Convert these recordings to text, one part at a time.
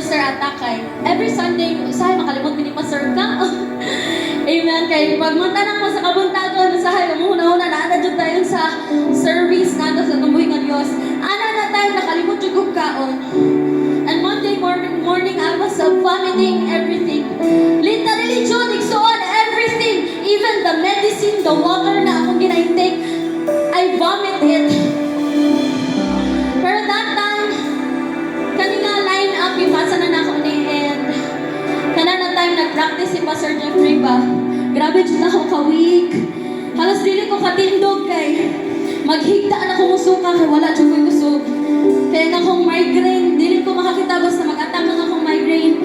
Sir Atakay. Every Sunday, usahay, makalimot ni Pastor ka. Amen. Kaya pagmuntanan mo sa kabuntagon, usahay, umuhuna-una, naana dyan tayo sa service nato sa tumbuhin ng Diyos. Ana na tayo, nakalimot yung kaon. And Monday morning, I was vomiting everything. Literally, John, igsoon, everything. Even the medicine, the water na akong gina-intake, I vomit it. Pero that time, kanina line up, ipasa na ako ni Ed. Kana na time nag-practice si Pastor Jeffrey ba? Grabe dyan ako ka-weak. Halos dili ko katindog kay maghigda na akong usuka kay wala dyan ko usog. Kaya na akong migraine, dili ko makakita basta mag-attack ang akong migraine.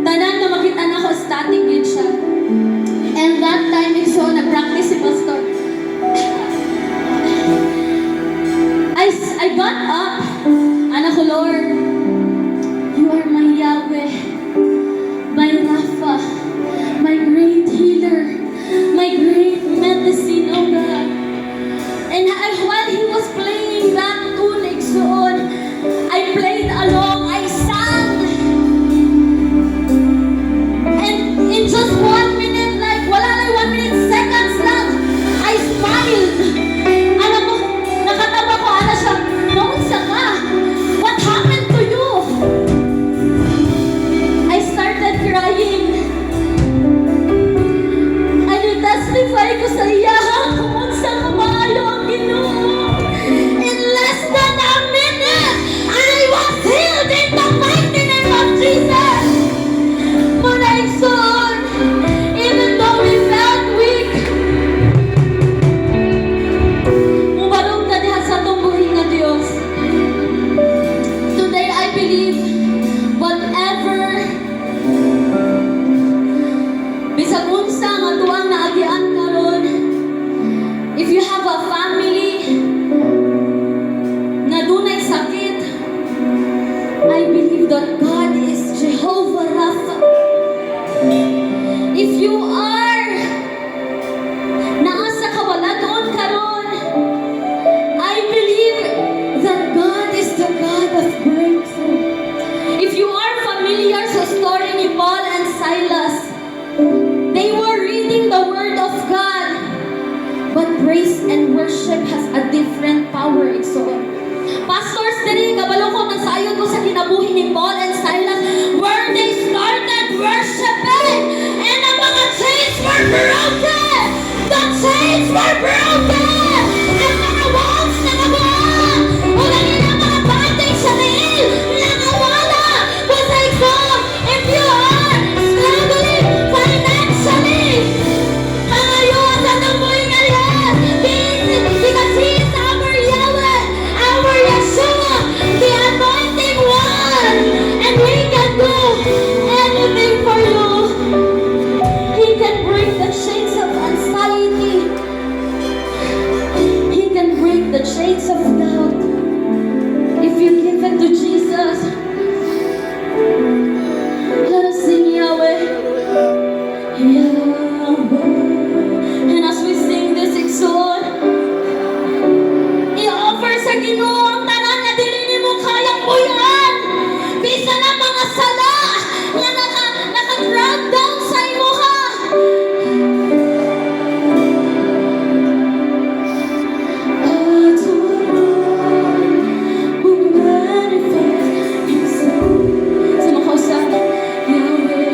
Tanan na makita na ako, static yun siya. And that time is so, nag-practice si Pastor. I got up. Anak ko, Lord, you are my Yahweh, my Rapha, my great healer, my great medicine, oh God. And while he was playing that tune, Exoon, I played along, I sang. And in just 1 minute, like, wala lang 1 minute, seconds lang, I smiled. Alam ko, nakataba ko, ana siya, maunsa ka? What happened to you? I started crying. And you testify ko sa iya, kung unsa ka maayo ang Ginoo. In less than a minute, I was healed in the mighty name of Jesus. Muna Exoon, even though we felt weak, mubarog ka diha sa tumbuhin ng Diyos. Today, I believe, whatever, bisag unsa nga tuwang naagian karon, if you have a family na dunay sakit, I believe that God is Jehovah Rapha. If you are naa sa kawaladon karon, I believe that God is the God of breakthrough. If you are familiar sa story ni Paul and Silas, they were reading the Word of God, but praise and worship has a different power. Pastors, diri kabalo ko nagsayod ko sa kinabuhi ni Paul and Silas, where they started worshiping, and ang mga chains were broken. The chains were broken. Ang mga walls nakabuha. O ganyan ang mga bondage sa liil nakawala. But I know, if you are struggling financially, pangayusan ang mo yung alias. Because He is our Yahweh, our Yeshua, the anointing one. And He can do anything for you. He can break the chains of anxiety. He can break the chains of doubt. If you give it to Jesus, let us sing Yahweh. Yahweh. And as we sing this exalt, i-offer sa Ginoo ang tanan nga dili nimo kayang buyan. Bisan ang mga sala nga naka-drag down sa imuha. Sa makausap, Yahweh.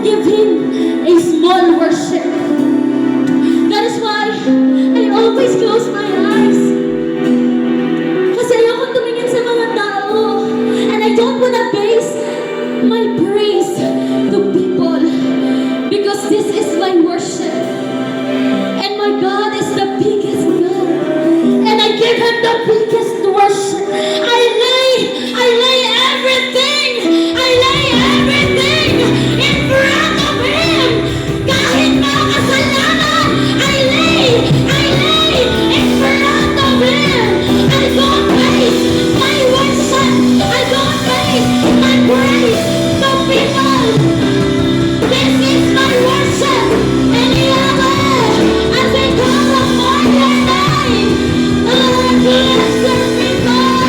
give Him a small worship. That is why I always close my eyes. Kasi ayoko tumingin sa mga tao. And I don't wanna base my praise to people. Because this is my worship. And my God is the biggest God. And I give Him the biggest worship. I lay everything. I lay everything in front of Him. Kahit mga kasalanan, I lay in front of Him. I don't base my worship. I don't base my praise to people. This is my worship. And Yahweh, as I call upon your name, answer me, Lord.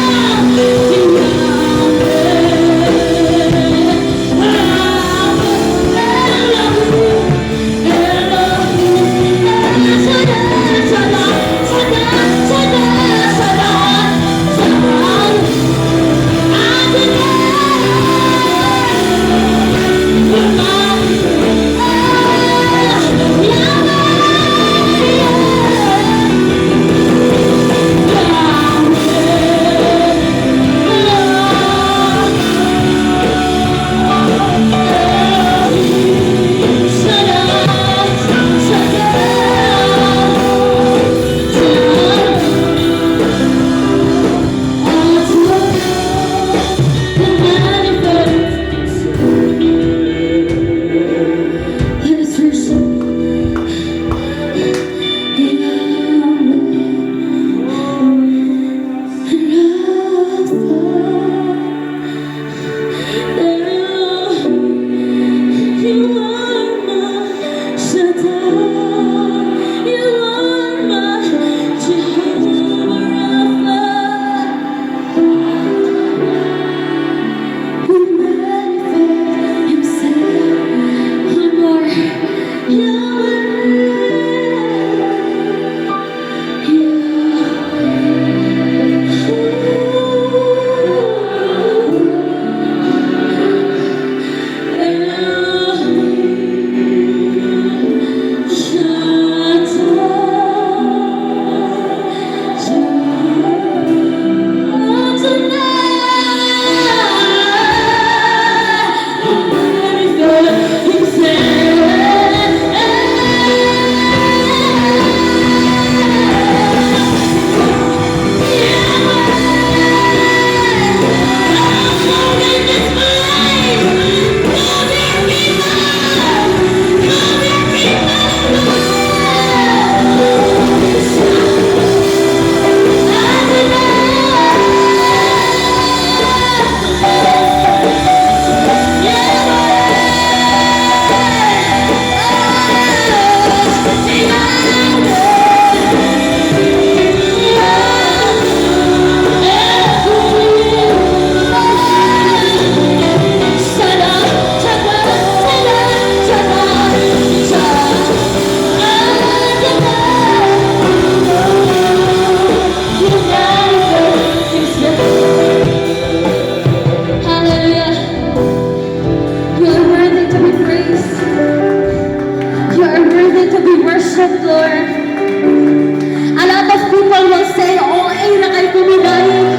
A lot of people will say, oh, ay, na kay kumidayag.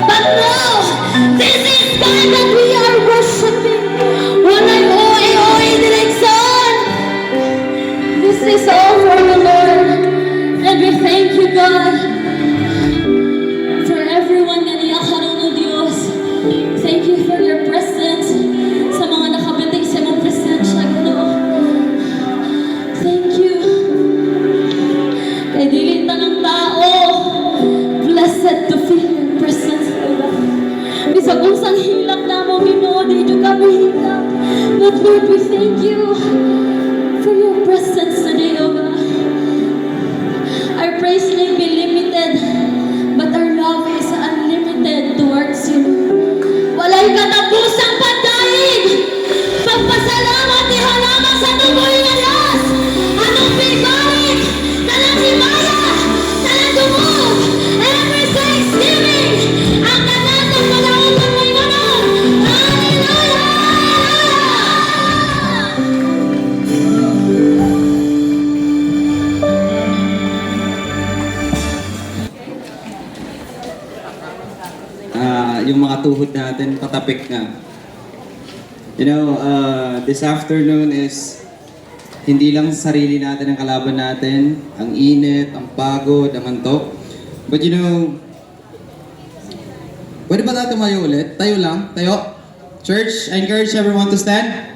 But no, this is God that we are worshiping. Walay oy direksyon. This is all for the Lord. And we thank you, God, for everyone na niyakaroon ng Diyos. Thank you for your presence. Sa mga nakabitay sa mong presensya, Lord. Thank you. Kay dili tanang tao, blessed to feel your presence, Lord. Bisag kung sang hilak na mo, Ginoo, di nyo kami hilak. But Lord, we thank you for your presence today, O God. Our praise may be limited, but our love is unlimited towards you. Walay katapusang pagdaig, pagpasalamat ni halaman sa tuboy nga Diyos. Anong bigay, talang himaya, talang dumog, every Thanksgiving, ang tanan ng palautang may manon. Hallelujah! yung mga tuhod natin patapik na. You know, this afternoon is hindi lang sa sarili natin ang kalaban natin, ang init, ang pagod, ang antok. But you know, pwede ba tayo tumayo ulit? Tayo lang, tayo. Church, I encourage everyone to stand.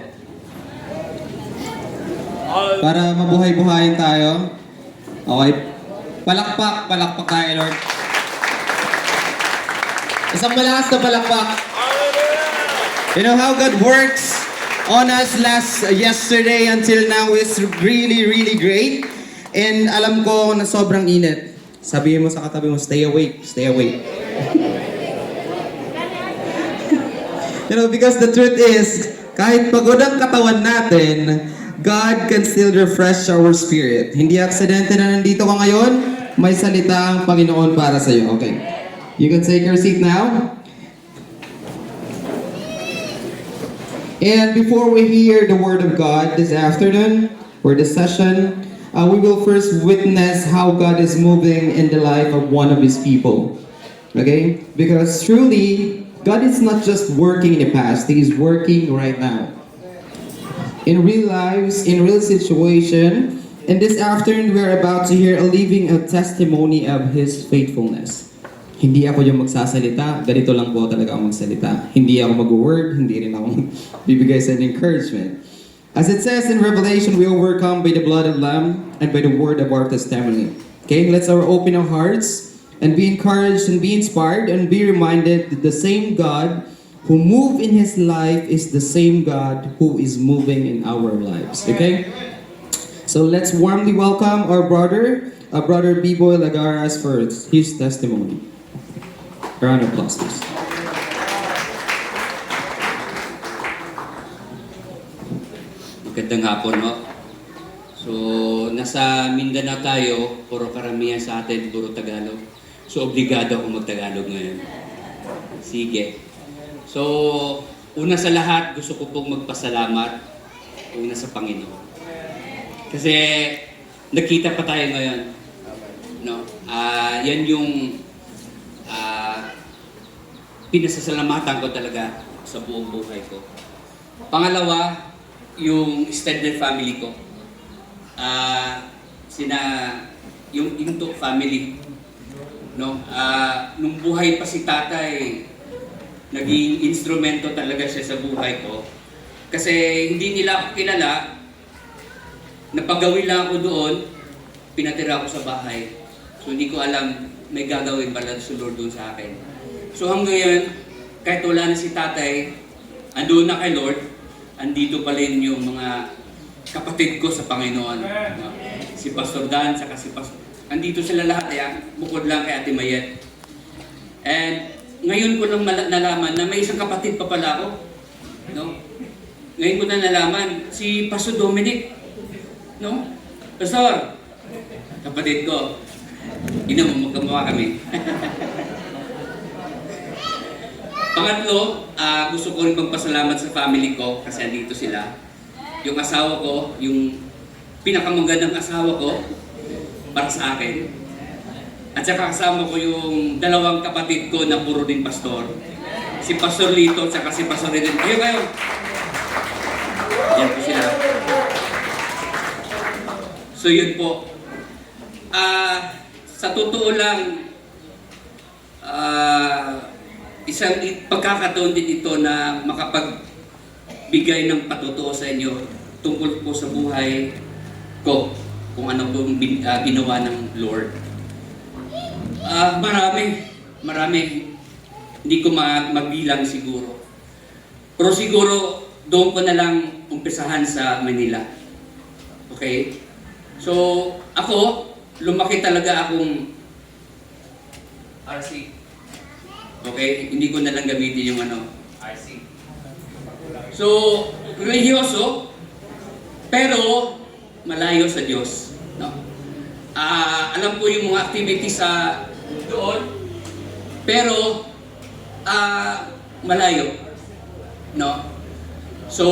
Para mabuhay-buhayin tayo. Okay. Palakpak tayo, Lord. Isang malakas na palakpak. You know how God works on us yesterday until now is really, really great. And alam ko na sobrang init. Sabihin mo sa katabi mo, stay awake, stay awake. You know, because the truth is, kahit pagod ang katawan natin, God can still refresh our spirit. Hindi aksidente na nandito ka ngayon, may salita ang Panginoon para sa iyo. Okay. You can take your seat now. And before we hear the Word of God this afternoon, or this session, we will first witness how God is moving in the life of one of His people. Okay? Because truly, God is not just working in the past, He is working right now. In real lives, in real situation, and this afternoon, we are about to hear a living testimony of His faithfulness. Hindi ako yung magsasalita, ganito lang po talaga ako magsalita. Hindi ako mag-word, hindi rin ako bibigay sa encouragement. As it says in Revelation, we overcome by the blood of Lamb and by the word of our testimony. Okay, let's open our hearts and be encouraged and be inspired and be reminded that the same God who moved in His life is the same God who is moving in our lives. Okay? So let's warmly welcome our brother B-Boy Lagaras for his testimony. Round of applause, please. Magandang hapon, no? So, nasa Mindanao tayo, puro karamihan sa atin, puro Tagalog. So, obligado ako mag-Tagalog ngayon. Sige. So, una sa lahat, gusto ko pong magpasalamat una sa Panginoon. Kasi, nakita pa tayo ngayon. No? Yan yung pinasasalamatan ko talaga sa buong buhay ko. Pangalawa, yung extended family ko. Yung to family. No? Nung buhay pa si tatay, naging instrumento talaga siya sa buhay ko. Kasi hindi nila ako kilala, napagawin lang ako doon, pinatira ako sa bahay. So hindi ko alam, may gagawin pala sa Lord doon sa akin. So hanggang ngayon, kahit wala na si tatay, andun na kay Lord, andito pa rin yung mga kapatid ko sa Panginoon. No? Si Pastor Dan, saka si Pastor. Andito sila lahat, bukod lang kay Ate Mayet. And ngayon ko lang nalaman na may isang kapatid pa pala ako. No? Ngayon ko na nalaman, si Pastor Dominic. No? Pastor, kapatid ko. Magkamukha kami. Pangatlo, gusto ko rin magpasalamat sa family ko kasi andito sila. Yung asawa ko, yung pinakamagandang asawa ko para sa akin. At saka kasama ko yung dalawang kapatid ko na puro din pastor. Si Pastor Lito at saka si Pastor Eden. Kayo. Yan po sila. So yun po. Sa totoo lang, isang pagkakataon din ito na makapagbigay ng patotoo sa inyo tungkol po sa buhay ko, kung ano po ginawa ng Lord. Marami. Hindi ko magbilang siguro. Pero siguro, doon ko na lang umpisahan sa Manila. Okay? So, ako, lumaki talaga akong RC. Okay? Hindi ko na lang gamitin yung RC. So, religyoso, pero malayo sa Diyos. No? Alam ko yung mga activities sa doon, pero malayo. No? So,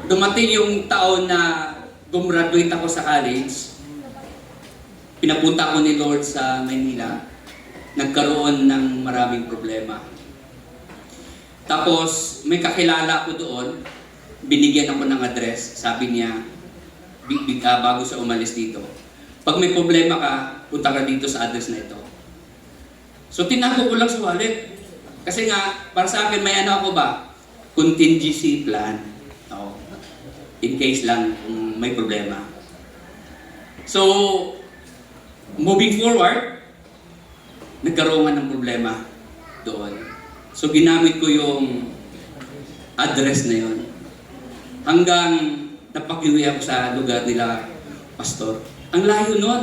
dumating yung taon na gumraduate ako sa college. Pinapunta ako ni Lord sa Maynila. Nagkaroon ng maraming problema. Tapos, may kakilala ko doon, binigyan ako ng address. Sabi niya, bago siya umalis dito, pag may problema ka, punta ka dito sa address na ito. So, tinago ko lang sa wallet. Kasi nga, para sa akin, may ano ako ba? Contingency plan. No? In case lang kung may problema. So, moving forward, nagkaroon nga ng problema doon. So, ginamit ko yung address na yun. Hanggang napakiwi ako sa lugar nila, Pastor. Ang layo nun.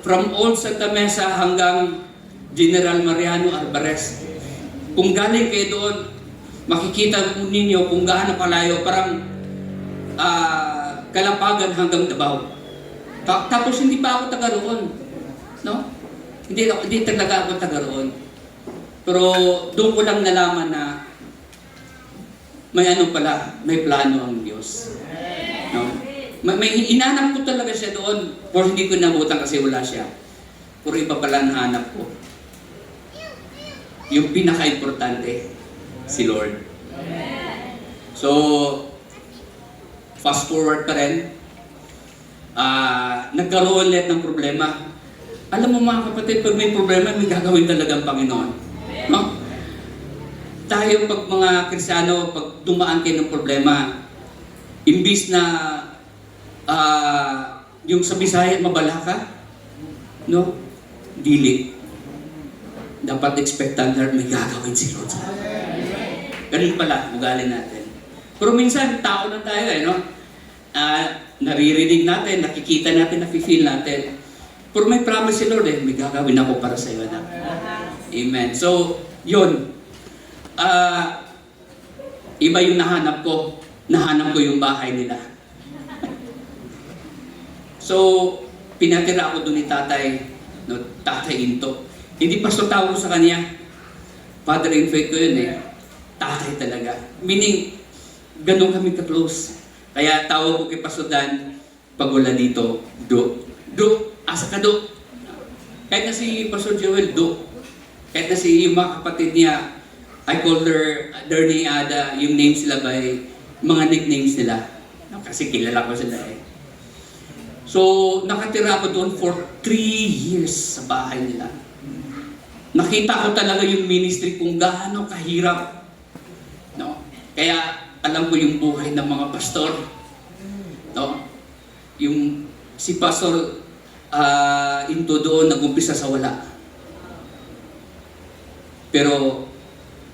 From Old Santa Mesa hanggang General Mariano Alvarez. Kung galing kayo doon, makikita po ninyo kung gaano kalayo, parang Kalapagan hanggang Davao. Tapos hindi pa ako taga roon. No? Hindi talaga ako taga roon. Pero doon ko lang nalaman na may ano pala, may plano ang Diyos. No? May inanap ko talaga siya doon, pero hindi ko nabutan kasi wala siya. Pero iba pala nahanap ko. Yung pinaka-importante, si Lord. So, fast forward pa rin, nagkaroon ulit ng problema. Alam mo mga kapatid, pag may problema, may gagawin talaga ang Panginoon. No? Tayo pag mga Kristiyano, pag dumaan kayo ng problema, imbis na yung sa Bisaya mabala ka, no? Dili. Dapat expectant na may gagawin si Lord sa atin. Ganun pala, ugali natin. Pero minsan, tao na tayo no? Naririnig natin, nakikita natin, nafe-feel natin. Pero may promise si Lord may gagawin ako para sa iyo, anak. Amen. So, yun. Iba yung nahanap ko. Nahanap ko yung bahay nila. So, pinatira ako doon ni tatay, no, tatay Into. Hindi pa so tawag sa kanya. Father in faith ko yun Tatay talaga. Meaning, ganun kami ka-close. Kaya tawag ko kay Pastor Dan, pag wala dito, Do. Do, asa ka Do? Kahit na si Pastor Joel, Do. Kahit na si yung mga kapatid niya, I call their name, yung names sila by mga nicknames nila. No, kasi kilala ko sila So, nakatira ako doon for 3 years sa bahay nila. Nakita ko talaga yung ministry kung gaano kahirap. No? Kaya alam ko yung buhay ng mga pastor. No? Yung si Pastor Into doon nag-umpisa sa wala. Pero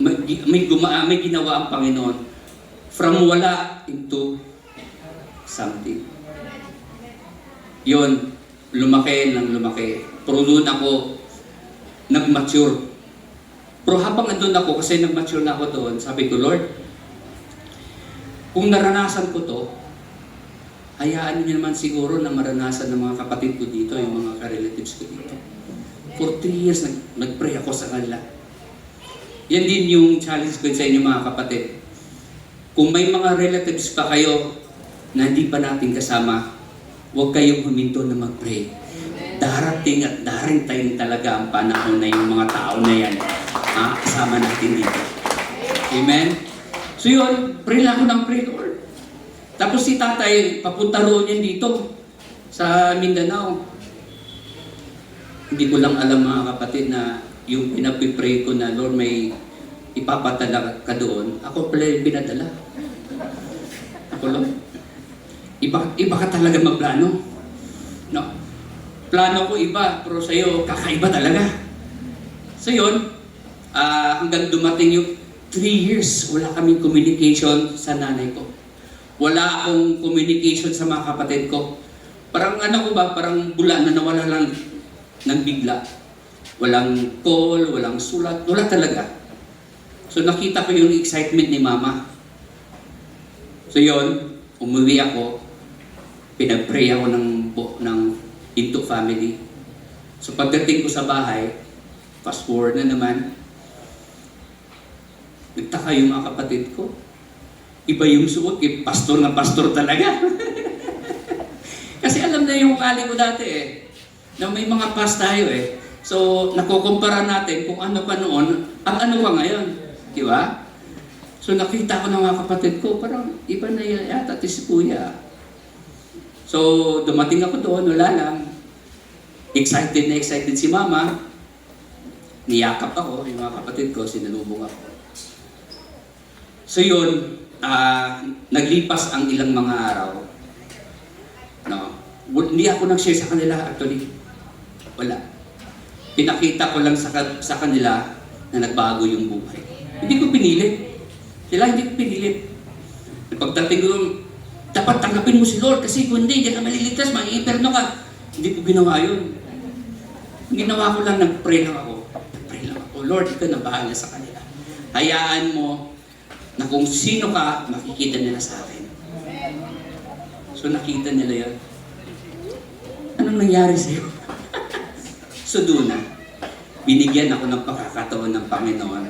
may ginawa ang Panginoon from wala into something. Yun, lumaki ng lumaki. Pero doon ako nag-mature. Pero habang andun ako, kasi nag-mature na ako doon, sabi ko, Lord, kung naranasan ko to, hayaan niyo naman siguro na maranasan ng mga kapatid ko dito, yung mga ka-relatives ko dito. For 3 years, nag-pray ako sa kanila. Yan din yung challenge ko sa inyo mga kapatid. Kung may mga relatives pa kayo na hindi pa natin kasama, huwag kayong huminto na mag-pray. Darating at darating talaga ang panahon na yung mga tao na yan kasama natin dito. Amen? So yun, pray lang ako ng pray, Lord. Tapos si tatay, papunta roon yan dito sa Mindanao. Hindi ko lang alam mga kapatid na yung pinapipray ko na, Lord, may ipapatala ka doon. Ako pala yung pinadala. Ako lang. Iba ka talaga magplano. No? Plano ko iba, pero sa'yo, kakaiba talaga. So yun, hanggang dumating yung 3 years, wala kaming communication sa nanay ko. Wala akong communication sa mga kapatid ko. Parang parang bula na nawala lang ng bigla. Walang call, walang sulat, wala talaga. So nakita ko yung excitement ni Mama. So yun, umuwi ako. Pinag-pray ako ng Into family. So pagdating ko sa bahay, fast forward na naman, nagtaka yung mga kapatid ko. Iba yung suot, pastor na pastor talaga. Kasi alam na yung kali ko dati na may mga past tayo So nakukumpara natin kung ano pa noon, ang ano pa ngayon. Di ba? So nakita ko ng mga kapatid ko, parang iba na yata si kuya. So dumating ako doon, wala lang. Excited na excited si mama. Niyakap ako, yung mga kapatid ko, sinalubong ako. So yun, naglipas ang ilang mga araw. No? Hindi ako nag-share sa kanila actually. Wala. Pinakita ko lang sa kanila na nagbago yung buhay. Hindi ko pinilit. Sila hindi ko pinilit. Pagdating ko, dapat tanggapin mo si Lord kasi kung hindi ka maliligtas, mag-i-inferno ka. Hindi ko ginawa yun. Ang ginawa ko lang, nag-pray lang ako. Nag-pray lang ako. Lord, ikaw na bahala sa kanila. Hayaan mo na kung sino ka, makikita nila sa akin. So nakita nila yun. Anong nangyari sa'yo? So doon na, binigyan ako ng pagkakataon ng Panginoon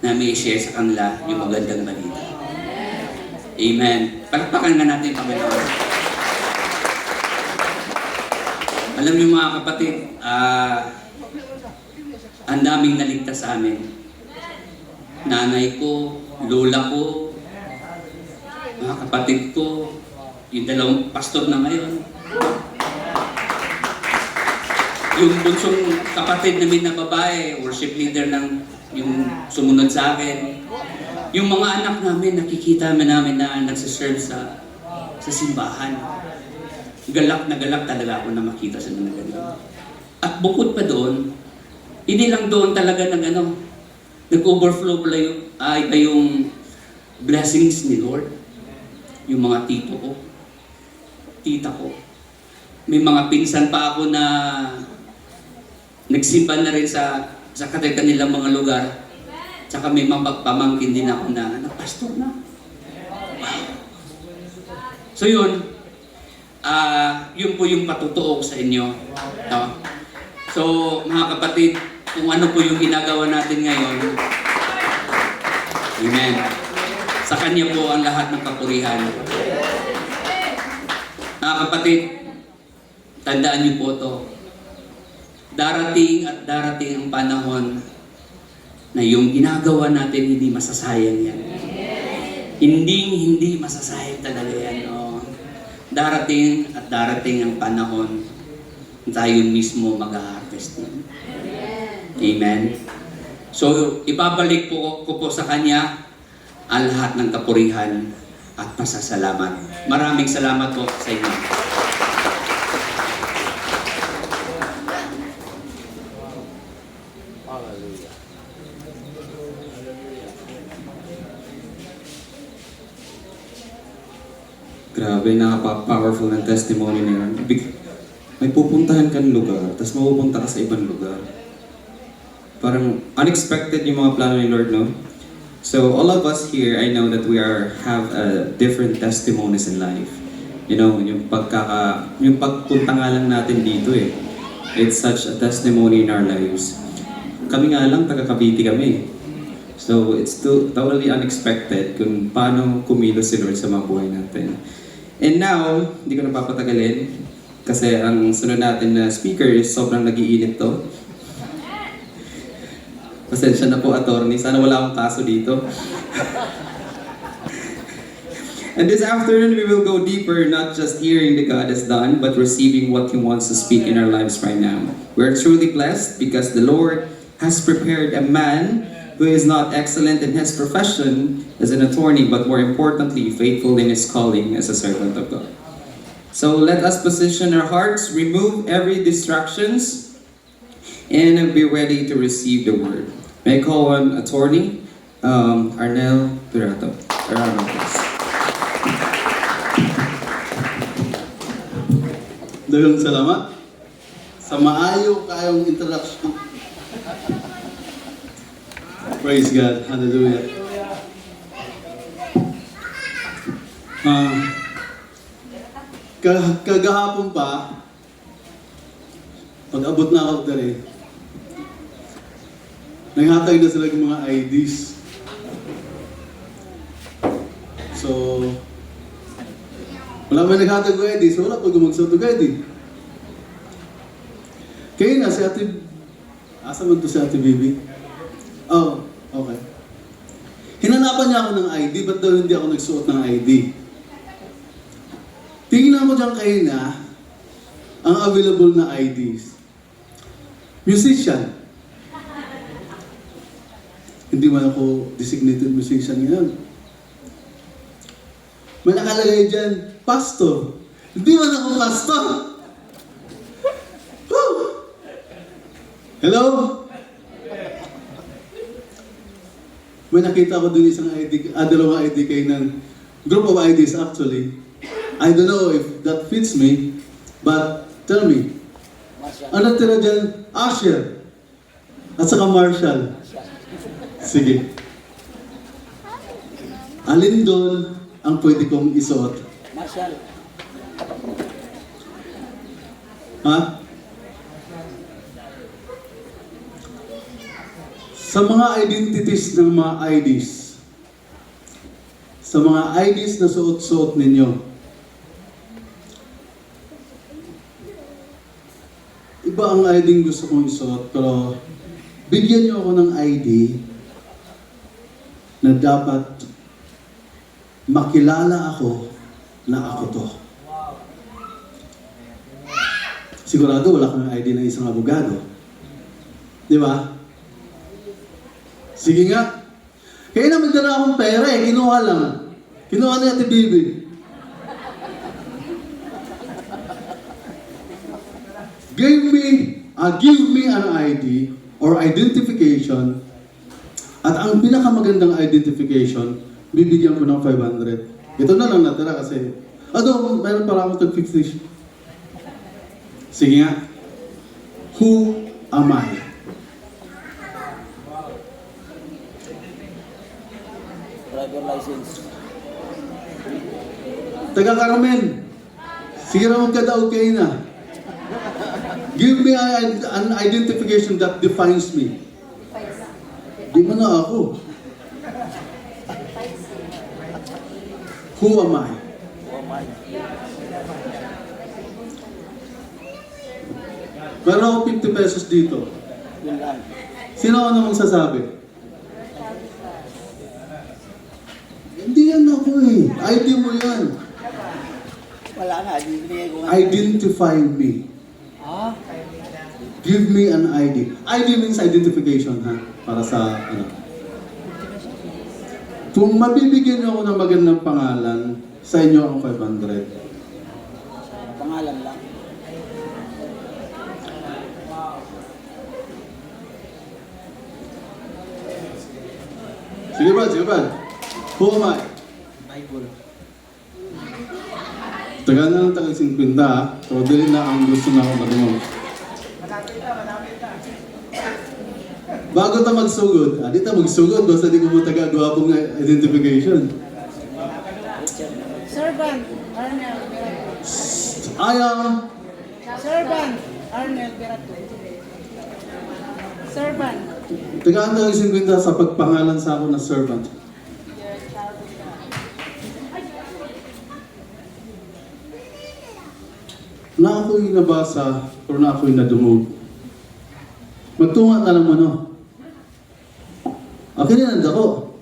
na may share sa kanila yung magandang balita. Amen. Palakpakan nga natin yung Panginoon. Alam niyo mga kapatid, ang daming naligtas sa amin. Nanay ko, lola ko, mga kapatid ko, yung dalawang pastor na ngayon. Yung bunsong kapatid namin na babae, worship leader ng yung sumunod sa akin. Yung mga anak namin, nakikita namin na nagsiserve sa simbahan. Galak na galak talaga ako na makita sa mga ganun. At bukod pa doon, hindi lang doon talaga nag-overflow pala yung blessings ni Lord. Yung mga tito ko, tita ko. May mga pinsan pa ako na nagsimba na rin sa kanilang mga lugar. Tsaka may mga pamangkin din ako na pastor na. Wow. So yun, yun po yung patutuo ko sa inyo. No? So mga kapatid, kung ano po yung ginagawa natin ngayon, amen. Sa Kanya po ang lahat ng kapurihan. Mga kapatid, tandaan niyo po ito. Darating at darating ang panahon na yung ginagawa natin hindi masasayang yan. Hindi masasayang talaga yan. No? Darating at darating ang panahon na tayo mismo mag-harvest yan. Amen. So, ibabalik ko po sa Kanya ang lahat ng kapurihan at pasasalamat. Maraming salamat po sa inyo. Grabe, napaka-powerful ng testimony na yun. May pupuntahan kang lugar, tapos mapupunta ka sa ibang lugar. Parang unexpected yung mga plano ni Lord, no? So all of us here, I know that we have different testimonies in life. You know, yung pagpunta nga lang natin dito eh. It's such a testimony in our lives. Kami nga lang, taga Cavite kami. So it's totally unexpected kung paano kumilos si Lord sa mga buhay natin. And now, hindi ko na papatagalin kasi ang sunod natin na speaker is sobrang nag-iinit to. Pasensya na po, attorney. Sana wala akong kaso dito. And this afternoon, we will go deeper, not just hearing that God has done, but receiving what He wants to speak in our lives right now. We are truly blessed because the Lord has prepared a man who is not excellent in his profession as an attorney, but more importantly, faithful in his calling as a servant of God. So let us position our hearts, remove every distractions, and be ready to receive the word. May I call on attorney Arnel Pirato. Daghang salamat sa maayo kayong introduction. Praise God. Hallelujah. Kagahapon pa, pag-abot na ako dali, naghatag na sila ng mga IDs. So, wala may naghatag ng IDs, wala pag magsuot ng ID. Kaya na si Ate, asa man to si Ate Bibi? Oh, okay. Hinanapan niya ako ng ID, ba't daw hindi ako nagsuot ng ID? Tingnan ko dyan kayo na ang available na IDs. Musician. Hindi man ako designated musician ngayon. May nakalagay dyan, pastor. Hindi man ako pastor. Woo! Hello? May nakita ko dun isang ID, dalawang ID kayo ng group of IDs actually. I don't know if that fits me, but tell me, ano tira dyan? Asher. At saka Marshall. Sige. Alin doon ang pwede kong isuot? Marshall. Ha? Sa mga identities ng mga IDs, sa mga IDs na suot-suot ninyo, iba ang ID gusto kong isuot, pero bigyan niyo ako ng ID na dapat makilala ako na ako to. Sigurado wala kang ID ng isang abogado. Di ba? Sige nga. Kaya na magdala akong pera eh, kinuha lang. Kinuha ni Ate Bibi. Give me an ID or identification, at ang pinakamagandang identification, bibigyan ko ng 500. Ito na lang natira kasi, mayroon para ako tag-50. Sige nga. Who am I? Driver license. Taga Carmen. Sige na magkadaog kayo na. Give me an identification that defines me. Di mo na ako. Who am I? Meron ako 50 pesos dito. Yun lang. Sino ako namang sasabi? Hindi yan ako eh. ID mo yan. Wala na, binigay ko nga. Identify me. Ah? Give me an ID. ID means identification, ha? Para sa, Kung mabibigyan niyo ako ng magandang pangalan, sa inyo ang 500. Pangalan lang. Sige ba? Who am I? Bible. Tagal na ng tagal 50, ha? So, dili na ang gusto na ako madungog. Bago ta magsugod, di ta magsugod, basta di ko mo taga-gwapong identification. Servant, Arnel. I am Servant, Arnel Berato. Servant. tagaan na 50 sa pagpangalan sa ako na servant. Na ako'y nabasa, pero na ako'y nadungog. Magtunga na lang ano. Akin yan ako.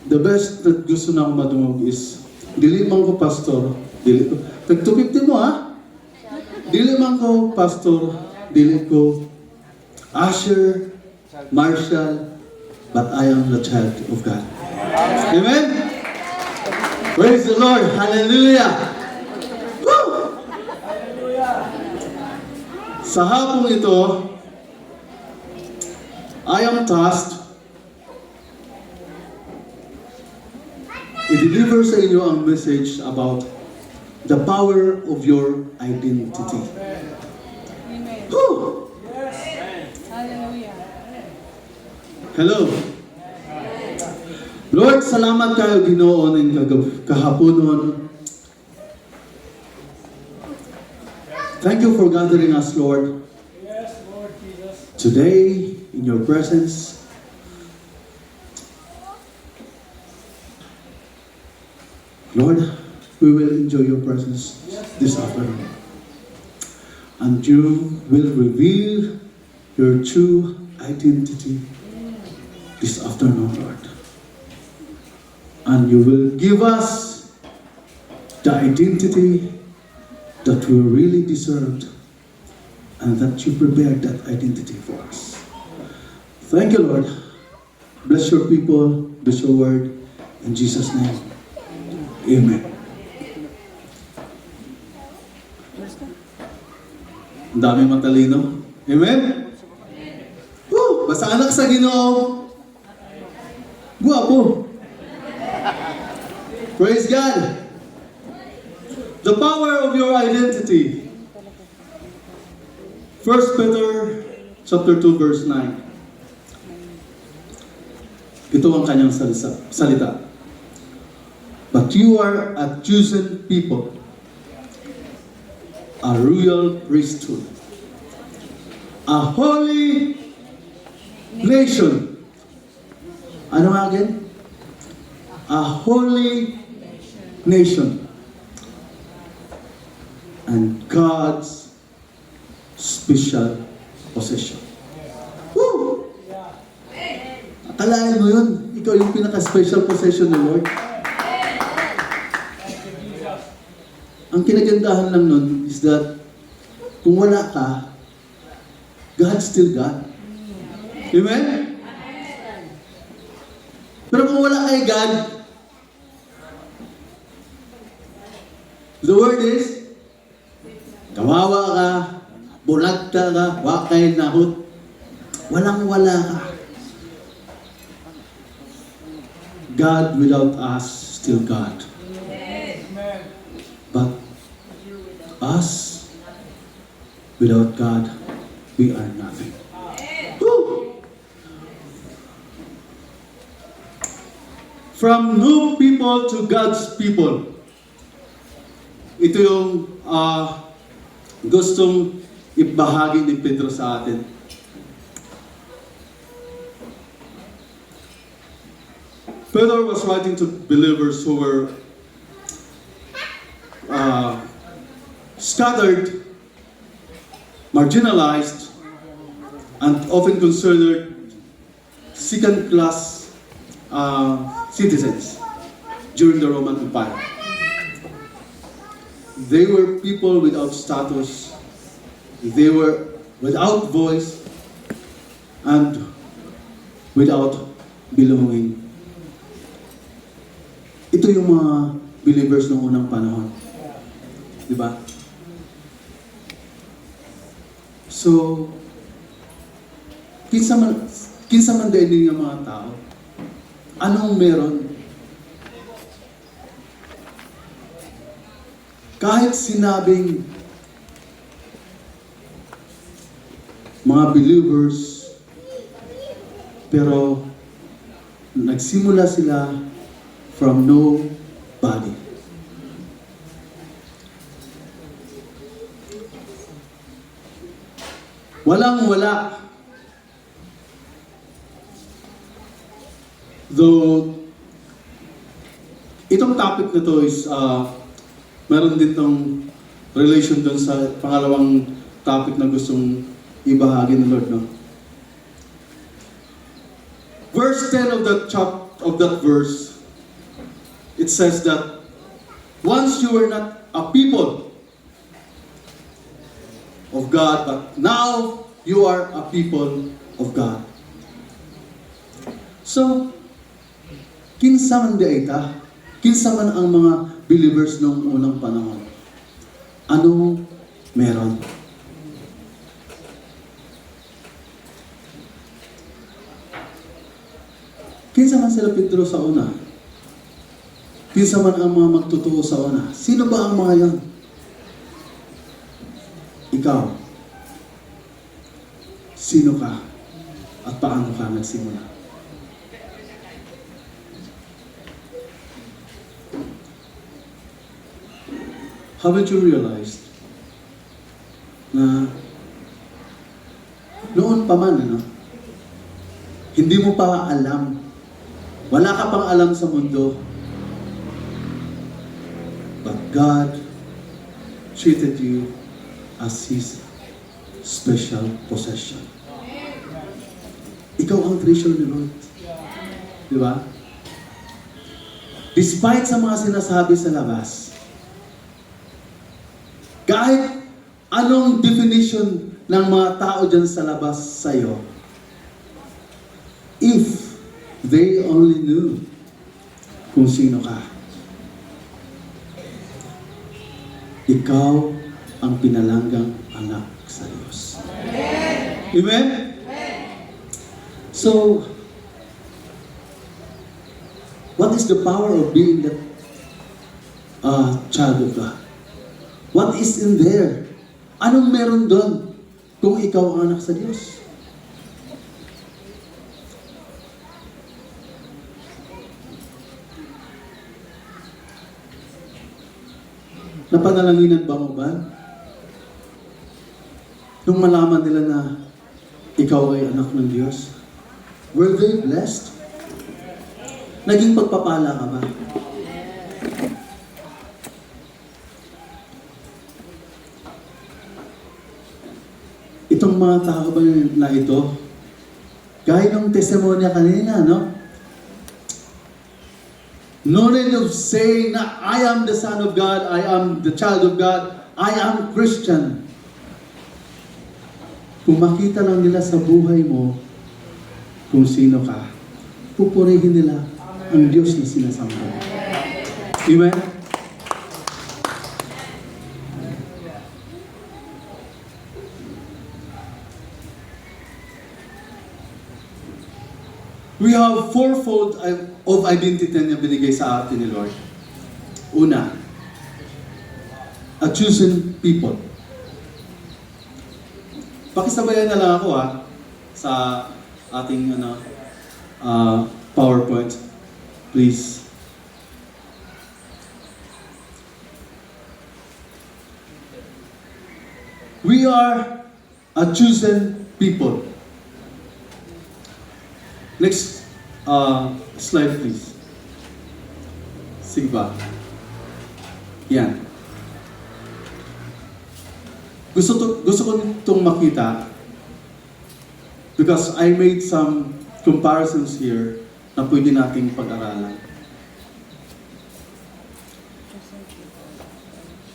The best that gusto na akong madungog is, dili man ko pastor, dili ko. Tag 250 mo ha? Dili man ko pastor, dili ko usher, marshal, but I am the child of God. Amen? Praise the Lord. Hallelujah. Woo! Sa hapong ito, I am tasked i-deliver sa inyo ang message about the power of your identity. Amen. Woo! Hallelujah. Hello. Lord, salamat kayo Ginoo ng kahaponon. Thank you for gathering us, Lord. Today, in your presence. Lord, we will enjoy your presence this afternoon. And you will reveal your true identity this afternoon, Lord. And you will give us the identity that we really deserved, and that you prepared that identity for us. Thank you, Lord. Bless your people, bless your word. In Jesus' name, amen. Ang dami matalino. Amen? Woo! Basta anak sa Ginoo. Guwapo. Praise God. The power of your identity. 1 Peter chapter 2 verse 9. Ito ang kanyang salita. But you are a chosen people, a royal priesthood, a holy nation. Ano nga again? A holy nation. And God's special possession. Woo! Akalain mo yun, ikaw yung pinaka-special possession ni Lord. Ang kinagandahan lang nun is that kung wala ka, God's still God. Amen? Pero kung wala kay God, the word is, kawawa ka, bulagta ka, wakay nahot, walang-wala ka. God without us, still God. But us, without God, we are nothing. Woo! From no people to God's people. Ito yung gustong ibahagi ni Pedro sa atin. Pedro was writing to believers who were scattered, marginalized, and often considered second-class citizens during the Roman Empire. They were people without status, they were without voice, and without belonging. Ito yung mga believers ng unang panahon. Di ba? So, kinsa man din ng mga tao, anong meron? Kahit sinabing mga believers, pero nagsimula sila from nobody. Walang-wala. Though, itong topic na to is, meron din tong relation dun sa pangalawang topic na gustong ibahagi ng Lord, no? Verse 10 of that verse, it says that once you were not a people of God, but now you are a people of God. So, kinsa man di ita, kinsa man ang mga believers noong unang panahon, anong meron? Kinsa man sila Pedro sa una? Kinsa man ang mga magtuturo sa una? Sino ba ang mga yan? Ikaw, sino ka at paano ka nagsimula? Haven't you realized na noon pa man, hindi mo pa alam, wala ka pang alam sa mundo, but God treated you as His special possession. Ikaw ang treasure ni Lord. Di ba? Despite sa mga sinasabi sa labas, kahit anong definition ng mga tao dyan sa labas sa'yo, if they only knew kung sino ka, ikaw ang pinalanggang anak sa Diyos. Amen? So, what is the power of being that child of God? What is in there? Anong meron doon kung ikaw ang anak sa Diyos? Napanalanginan ba mo ba? Nung malaman nila na ikaw ay anak ng Diyos, were they blessed? Naging pagpapala ka ba? Itong mga tao ba na ito, gaya ng testimonya kanina, no? No need of saying na I am the son of God, I am the child of God, I am Christian. Kung makita lang nila sa buhay mo kung sino ka, pupurihin nila ang Diyos na sinasamba. Amen? We have fourfold of identity na binigay sa atin ni Lord. Una, a chosen people. Pakisabayan na lang ako sa ating PowerPoint. Please. We are a chosen people. Next slide, please. Sige ba? Yan. Gusto ko itong makita because I made some comparisons here na pwede nating pag-aralan.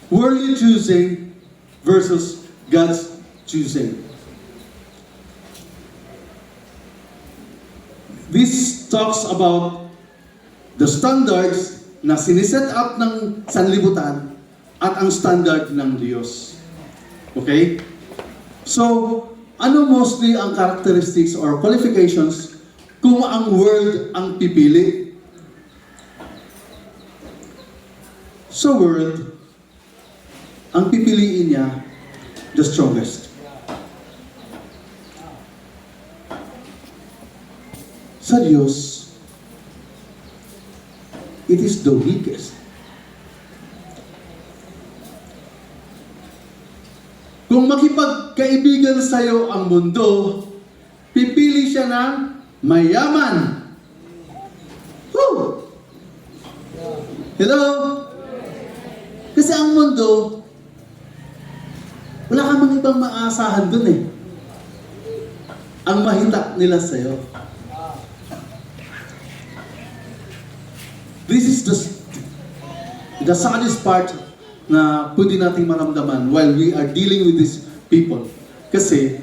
Worldly choosing versus God's choosing. This talks about the standards na siniset up ng sanlibutan at ang standard ng Diyos. Okay? So, ano mostly ang characteristics or qualifications kung ang world ang pipili? Sa world, ang pipiliin niya, the strongest. Sa Diyos, it is the weakest. Kung makipagkaibigan sa'yo ang mundo, pipili siya ng mayaman. Woo! Hello? Kasi ang mundo, wala ka mang ibang maasahan dun eh. Ang mahita nila sa'yo. This is the saddest part na pwede nating maramdaman while we are dealing with these people. Kasi,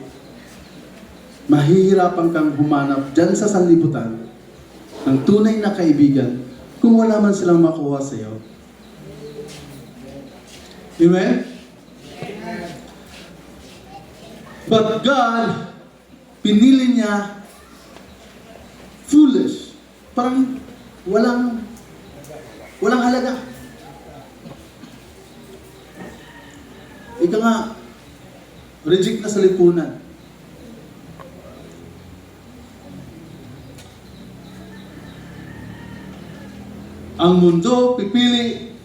mahihirapan kang humanap dyan sa sanlibutan ng tunay na kaibigan kung wala man silang makuha sa iyo. Amen? But God, pinili niya foolish. Parang walang halaga. Ika nga, reject na sa lipunan. Ang mundo pipili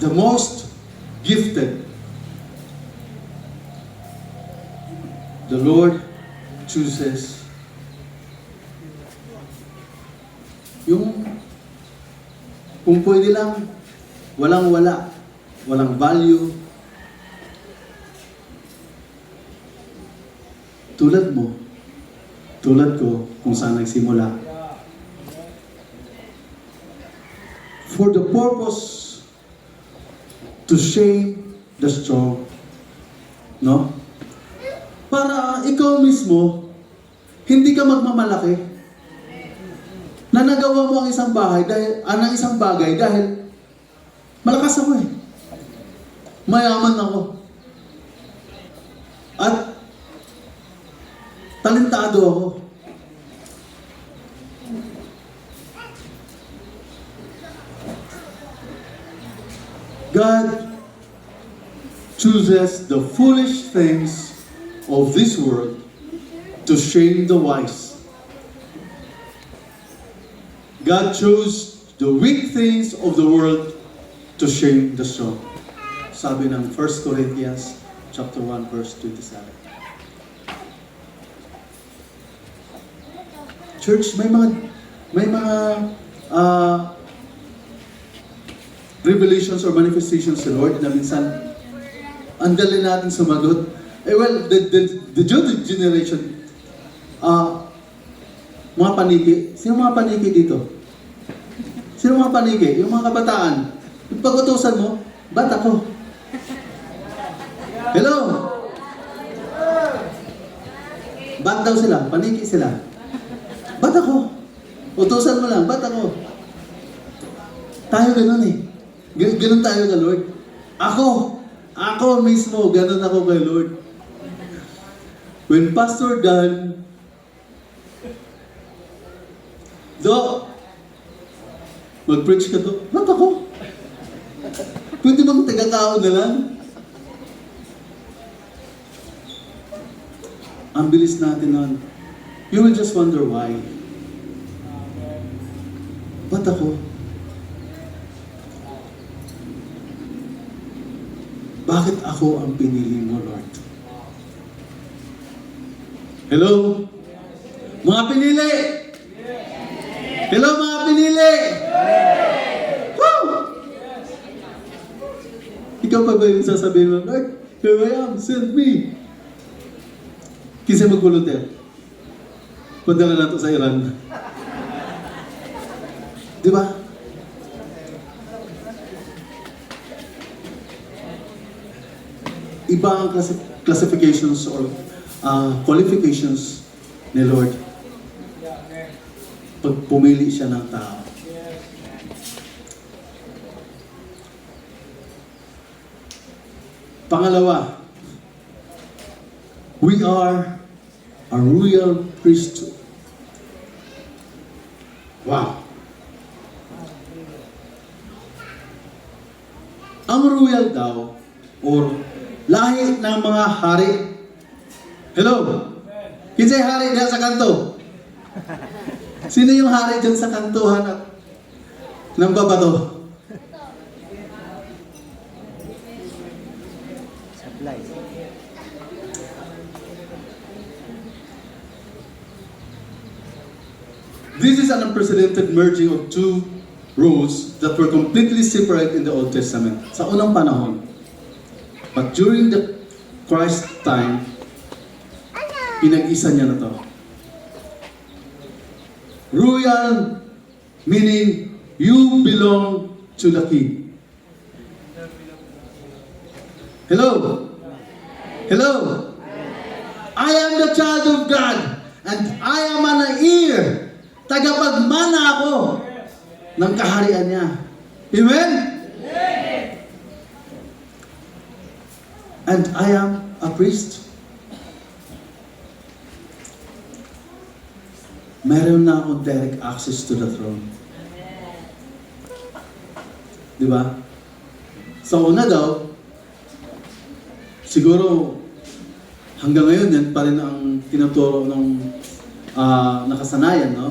the most gifted. The Lord chooses yung kung pwede lang, walang-wala, walang value. Tulad mo, tulad ko, kung saan nagsimula. for the purpose to shame the strong. No? Para ikaw mismo, hindi ka magmamalaki. Na nagawa mo ang isang isang bagay dahil malakas ako eh. Mayaman ako. At talentado ako. God chooses the foolish things of this world to shame the wise. God chose the weak things of the world to shame the strong. Sabi ng 1 Corinthians chapter 1 verse 27. Church, may mga revelations or manifestations sa Lord na minsan ang dali natin sumagot. Well, the Jude generation, mga paniki. Sino mga paniki dito? Sino mga paniki? Yung mga kabataan. Yung pag-utusan mo, ba't ako? Hello? Ba't daw sila? Paniki sila. Ba't ako? Utusan mo lang, ba't ako? Tayo ganun eh. Ganun tayo kay Lord. Ako mismo, ganun ako kay Lord. When Pastor Dan, mag-preach ka to, ba't ako? Pwede bang taga-kao na lang? Ang bilis natin nun. You will just wonder why. Ba't ako? Bakit ako ang pinili mo, Lord? Hello? Mga pinili! Hello, mga pinili! Woo! Ikaw pa ba yung sasabihin mo, Lord, here I am, send me. Kasi mag-volunteer. Punta na nato sa Iran. Di ba? Iba ang classifications or qualifications ni Lord pag pumili siya ng tao. Pangalawa, we are a royal priesthood. Wow! Ang royal daw, or lahi ng mga hari. Hello? Kinsay hari diyan sa kanto? Sino yung hari diyan sa kantuhan at ng babato? Supply. This is an unprecedented merging of two roles that were completely separate in the Old Testament sa unang panahon. But during the Christ time, pinag-isa niya na to. Royal, meaning you belong to the King. Hello? Hello? I am the child of God, and I am an heir. Tagapagmana ako ng kaharian niya. Amen? And I am a priest. Meron na akong direct access to the throne. Di ba? Sa una daw, siguro hanggang ngayon yan pa rin ang tinuturo ng nakasanayan, no?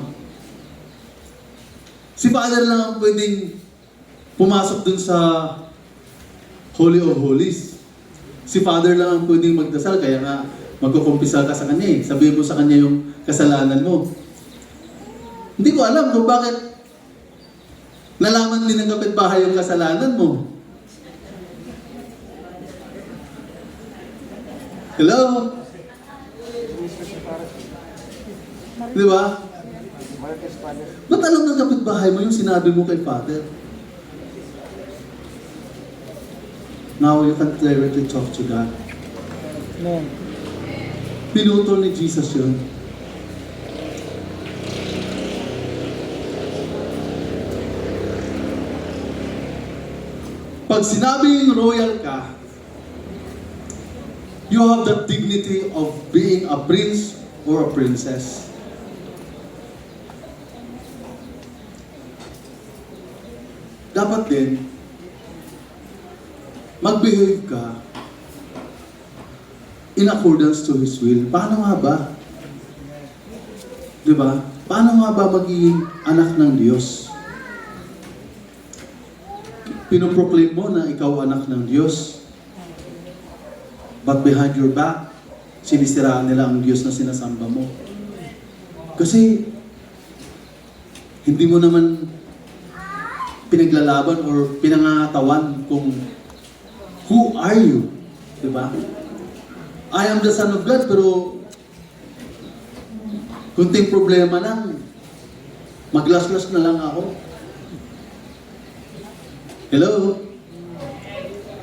Si Father lang ang pwedeng pumasok dun sa Holy of Holies. Si Father lang ang pwedeng magdasal, kaya nga magkukumpisal ka sa Kanya eh. Sabihin mo sa Kanya yung kasalanan mo. Hindi ko alam kung bakit nalaman din ng kapitbahay yung kasalanan mo. Hello? Di ba? Ba't alam ng kapitbahay mo yung sinabi mo kay Father? Now you can directly talk to God. Amen. Pinutol ni Jesus yun. Pag sinabing royal ka, you have the dignity of being a prince or a princess. Dapat din, mag-behave ka in accordance to His will. Paano nga ba? Di ba? Paano nga ba magiging anak ng Diyos? Pinoproclaim mo na ikaw anak ng Diyos. But behind your back, sinisiraan nila ang Diyos na sinasamba mo. Kasi, hindi mo naman pinaglalaban or pinangatawan kung who are you? Diba? I am the Son of God, pero kunting problema lang, maglaslas na lang ako. Hello?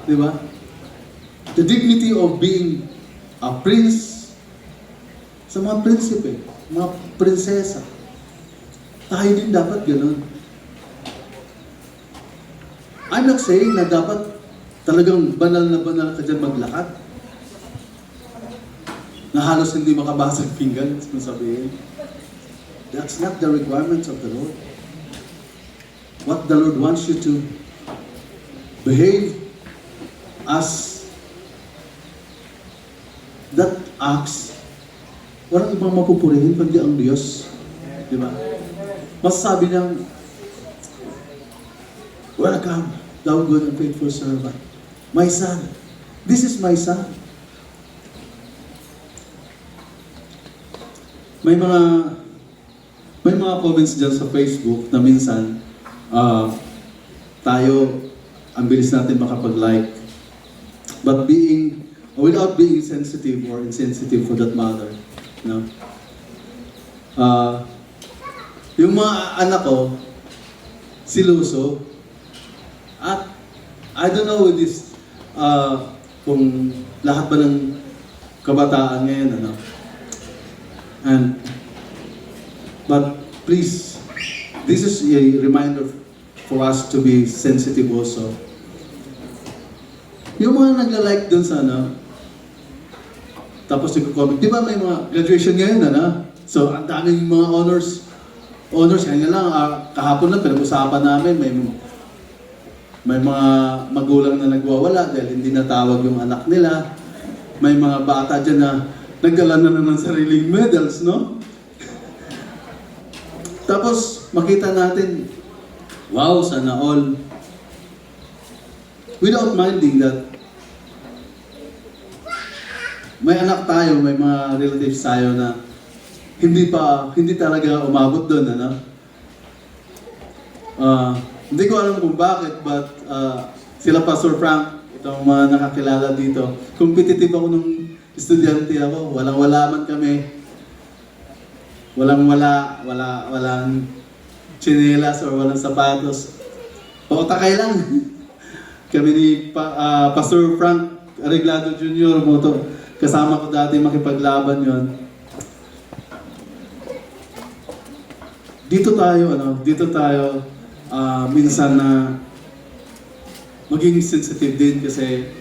Diba? The dignity of being a prince sa mga prinsipe, mga prinsesa. Tayo din dapat ganun. I'm not saying na dapat talagang banal ka dyan maglakad. Na halos hindi makabasag pinggan, kung sabihin. That's not the requirements of the Lord. What the Lord wants you to behave as that acts, walang ibang mapupurihin kundi ang Diyos. Di ba? Masasabi niyang, welcome, thou good and faithful servant. My son. This is my son. May mga comments dyan sa Facebook na minsan tayo ang bilis natin makapag-like, but without being sensitive or insensitive for that matter, no? Yung mga anak ko siluso, at I don't know with this kung lahat ba ng kabataan ngayon, ano? But please, this is a reminder for us to be sensitive also. Yung mga nagla-like dun sa tapos nagko-comment, di ba may mga graduation ngayon, So, ang daming mga honors, kanya lang, kahapon lang, pinag-usapan namin, may mga magulang na nagwawala dahil hindi natawag yung anak nila. May mga bata dyan na nagdala na ng sariling medals, no? Tapos, makita natin, wow, sana all. Without minding that, may anak tayo, may mga relatives tayo na hindi talaga umabot doon, Hindi ko alam kung bakit, but sila Pastor Frank, itong mga nakakilala dito, competitive ako nung estudyante ako, walang-wala man kami. Walang tsinelas or walang sapatos. Pautakay lang. Kami ni Pastor Frank Areglado Jr. Kasama ko dati makipaglaban yon. Dito tayo minsan na maging sensitive din kasi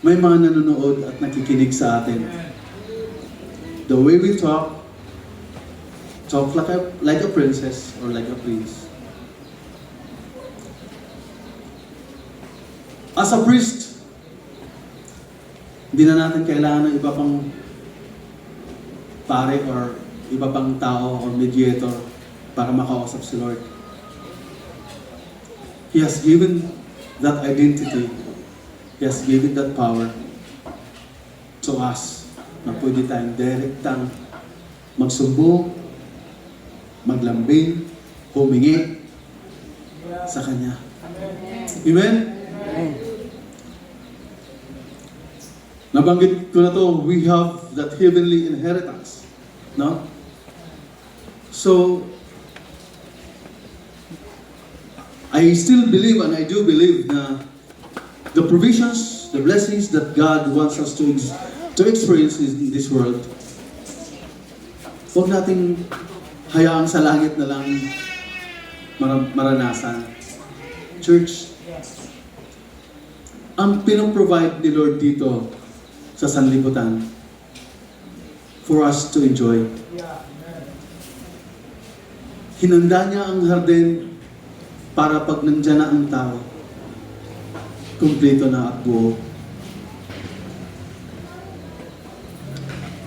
may mga nanonood at nakikinig sa atin. The way we talk like a princess or like a prince. As a priest, hindi na natin kailangan ng iba pang pare or iba pang tao or mediator para makausap si Lord. He has given that identity. He has given that power to us na pwede tayong direktang magsumbong, maglambing, humingi sa Kanya. Amen? Nabanggit ko na to, we have that heavenly inheritance. No? So, I still believe and I do believe na the provisions, the blessings that God wants us to experience in this world, huwag nating hayaan sa langit na lang maranasan. Church, ang pinoprovide ni Lord dito sa sanlibutan for us to enjoy. Hinanda niya ang hardin para pag nandyan na ang tao, kumpleto na at buo.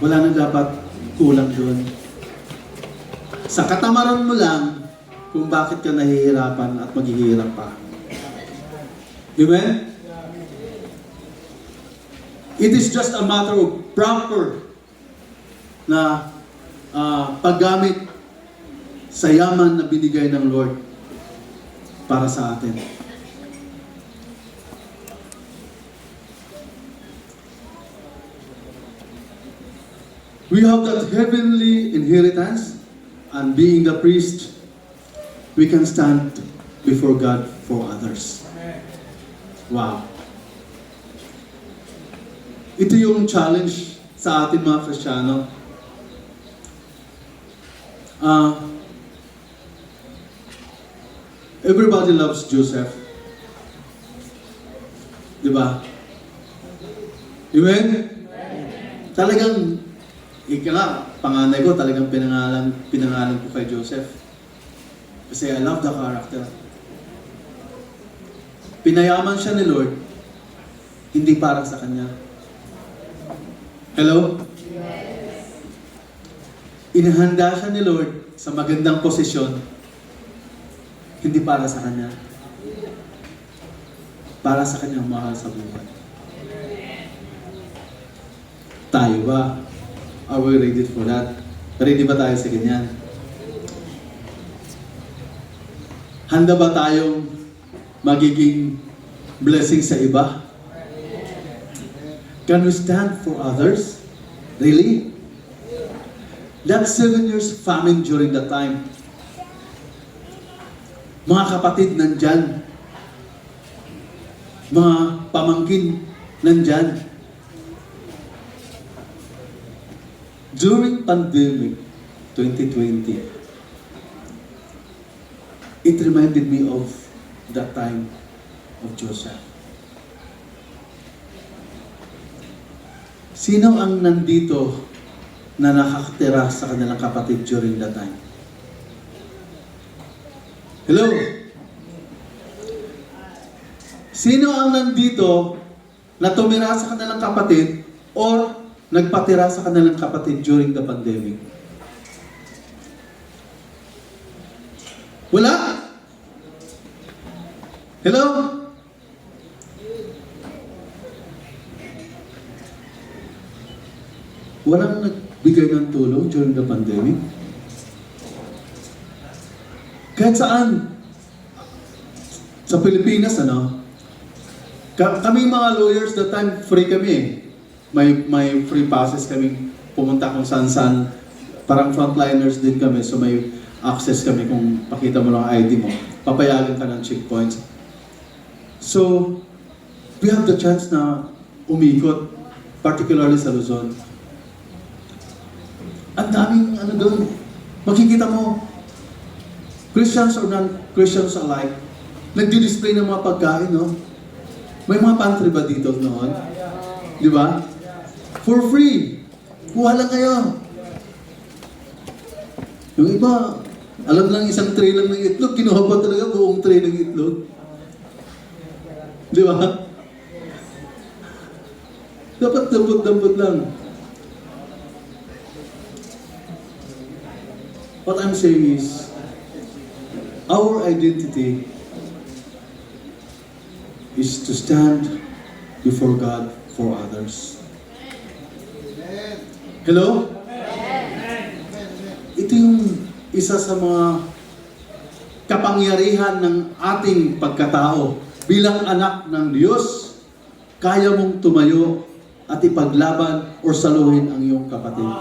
Wala na dapat kulang doon. Sa katamaran mo lang kung bakit ka nahihirapan at maghihirap pa. Amen? It is just a matter of proper na paggamit sa yaman na binigay ng Lord para sa atin. We have that heavenly inheritance, and being the priest, we can stand before God for others. Wow. Ito yung challenge sa atin mga Kristiyano. Everybody loves Joseph. Di ba? Amen? Talagang, panganay ko, talagang pinangalan ko kay Joseph. Kasi I love the character. Pinayaman siya ni Lord, hindi para sa kanya. Hello? Inahanda siya ni Lord sa magandang posisyon, hindi para sa kanya. Para sa kanyang mahal sa buhay. Tayo ba? Are we ready for that? Ready ba tayo sa ganyan? Handa ba tayong magiging blessing sa iba? Can we stand for others? Really? That 7 years famine during that time. Mga kapatid nandyan. Mga pamangkin nandyan. During pandemic 2020, it reminded me of that time of Joseph. Sino ang nandito na nakakatira sa kanilang kapatid during that time? Hello? Sino ang nandito na tumira sa kanilang kapatid or nagpatira sa kanilang kapatid during the pandemic? Wala? Hello? Walang nagbigay ng tulong during the pandemic? Kahit saan? Sa Pilipinas, ano? Kami mga lawyers, that time free kami eh. May free passes kami pumunta kung saan-saan. Parang frontliners din kami, so may access kami kung pakita mo lang ID mo. Papayagan ka ng checkpoints. So, we have the chance na umikot, particularly sa Luzon. Ang daming ano doon. Makikita mo, Christians or non-Christians alike, nagdi-display ng mga pagkain, no? May mga pantry ba dito noon? Di ba? For free. Kuha lang kayo. Yung iba, alam lang isang tray lang ng itlog, kinuha pa talaga buong tray ng itlog. Di ba? Dapat dampot-dampot lang. What I'm saying is, our identity is to stand before God for others. Hello? Ito yung isa sa mga kapangyarihan ng ating pagkatao. Bilang anak ng Diyos, kaya mong tumayo at ipaglaban o saluhin ang iyong kapatid.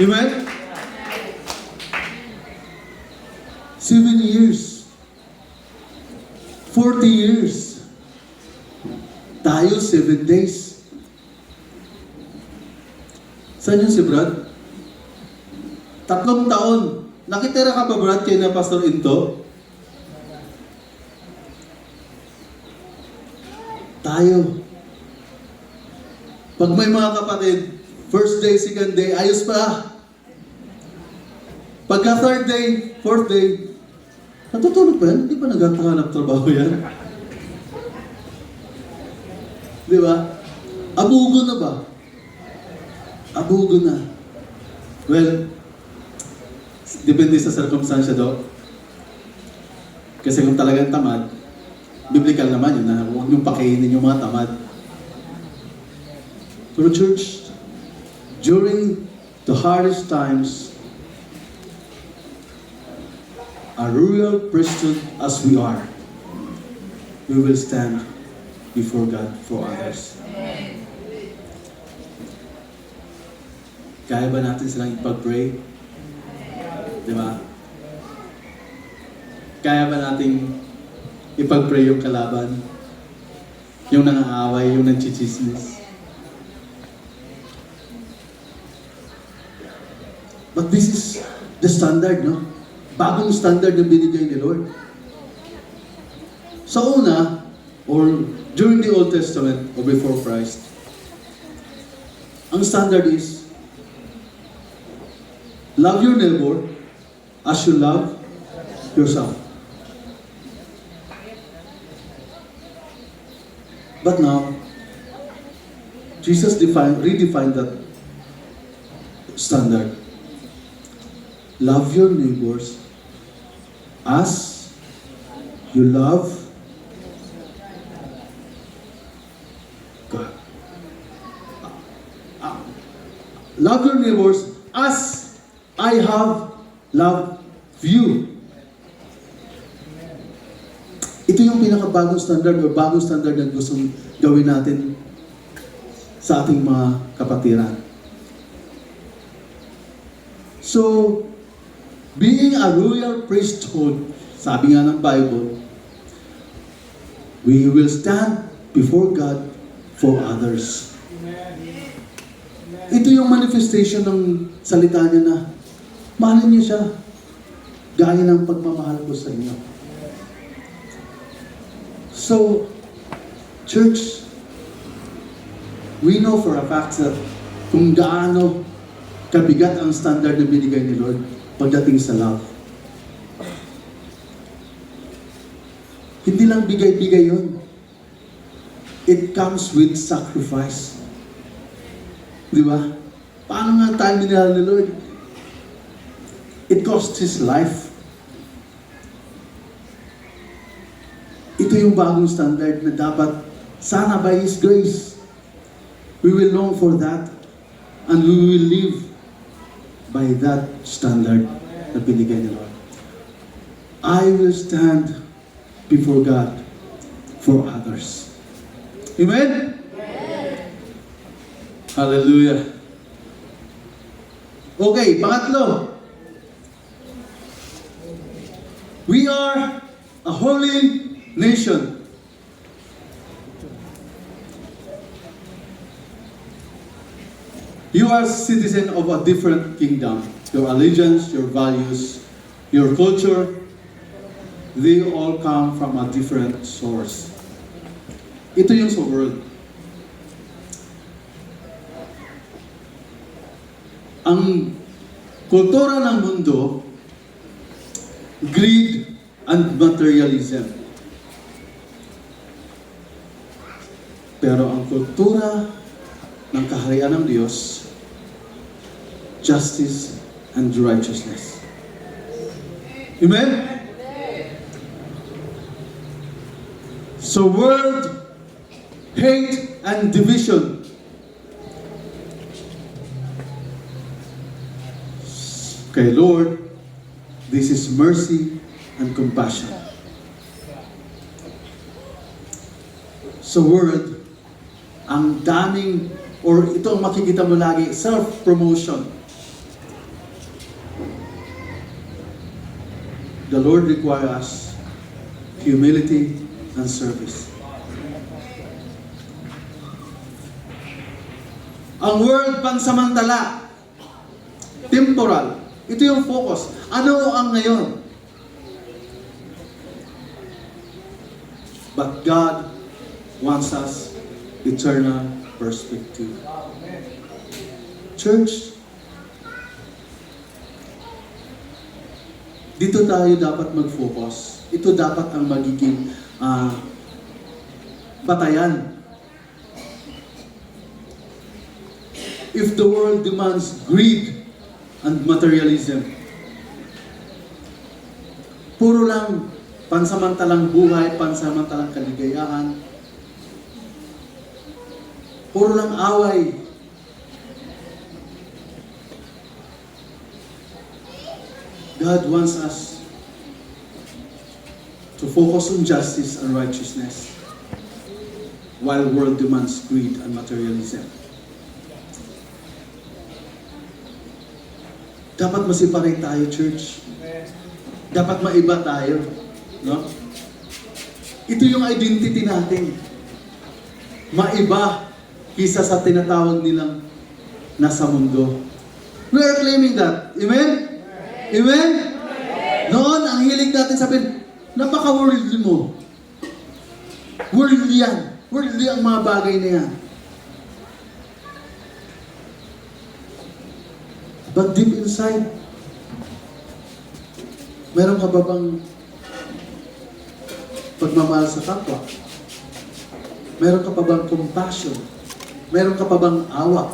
Amen? 7 years, 40 years, 7 days. Saan yun si Brad? 3 taon. Nakitira ka ba, Brad, kay na Pastor Into? Tayo. Pag may mga kapatid, first day, second day, ayos pa. Pagka third day, fourth day, natutulog pa yan? Hindi pa nagkakahanap trabaho yan? Di ba? Abugo na ba? Abugo na. Well, depende sa circumstansya daw. Kasi kung talagang tamad, biblical naman yun na huwag niyong pakainin yung mga tamad. Pero church, during the hardest times, a royal priesthood as we are, we will stand before God for others. Kaya ba natin silang ipag-pray? Di ba? Kaya ba nating ipag-pray yung kalaban? Yung nangaaway, yung nagchichismis? But this is the standard, no? Bagong standard na binigay ni Lord. Sa una, or during the Old Testament or before Christ, ang standard is, love your neighbor as you love yourself. But now, Jesus redefined that standard. Love your neighbors as you love God. Love your neighbors as I have loved you. Ito yung pinakabagong standard o bagong standard na gustong gawin natin sa ating mga kapatiran. So, being a royal priesthood, sabi nga ng Bible, we will stand before God for others. Ito yung manifestation ng salita niya na mahalin niyo siya gaya ng pagmamahal ko sa inyo. So, church, we know for a fact that kung gaano kabigat ang standard na binigay ni Lord pagdating sa love. Hindi lang bigay-bigay yun. It comes with sacrifice. Di ba? Paano nga tayo minahal ni Lord? It cost His life. Ito yung bagong standard na dapat, sana by His grace, we will long for that and we will live by that standard na binigay ni Lord. I will stand before God for others. Amen? Hallelujah. Okay, pangatlo. We are a holy nation. You are citizen of a different kingdom. Your allegiance, your values, your culture, they all come from a different source. Ito yung sa world. Ang kultura ng mundo, greed and materialism. Pero ang kultura ng kaharian ng Diyos, justice and righteousness. Amen? So world, hate and division. Kay Lord, this is mercy and compassion. Sa world, ang daming, or ito ang makikita mo lagi, self-promotion. The Lord requires humility and service. Ang world pansamantala. Temporal. Ito yung focus. Ano ang ngayon? But God wants us eternal perspective. Church, dito tayo dapat mag-focus. Ito dapat ang magiging batayan. If the world demands greed and materialism, puro lang pansamantalang buhay, pansamantalang kaligayahan, puro lang away, God wants us to focus on justice and righteousness while world demands greed and materialism. Dapat masipare tayo, church. Dapat maiba tayo. No? Ito yung identity natin. Maiba kisa sa tinatawag nilang nasa mundo. We are claiming that. Amen? Amen? Noon, ang hilig natin sabihin, napaka-worldly mo. Worldly yan. Worldly ang mga bagay na yan. But deep inside, meron ka ba bang pagmamahal sa kapwa? Meron ka pa bang compassion? Meron ka pa bang awa?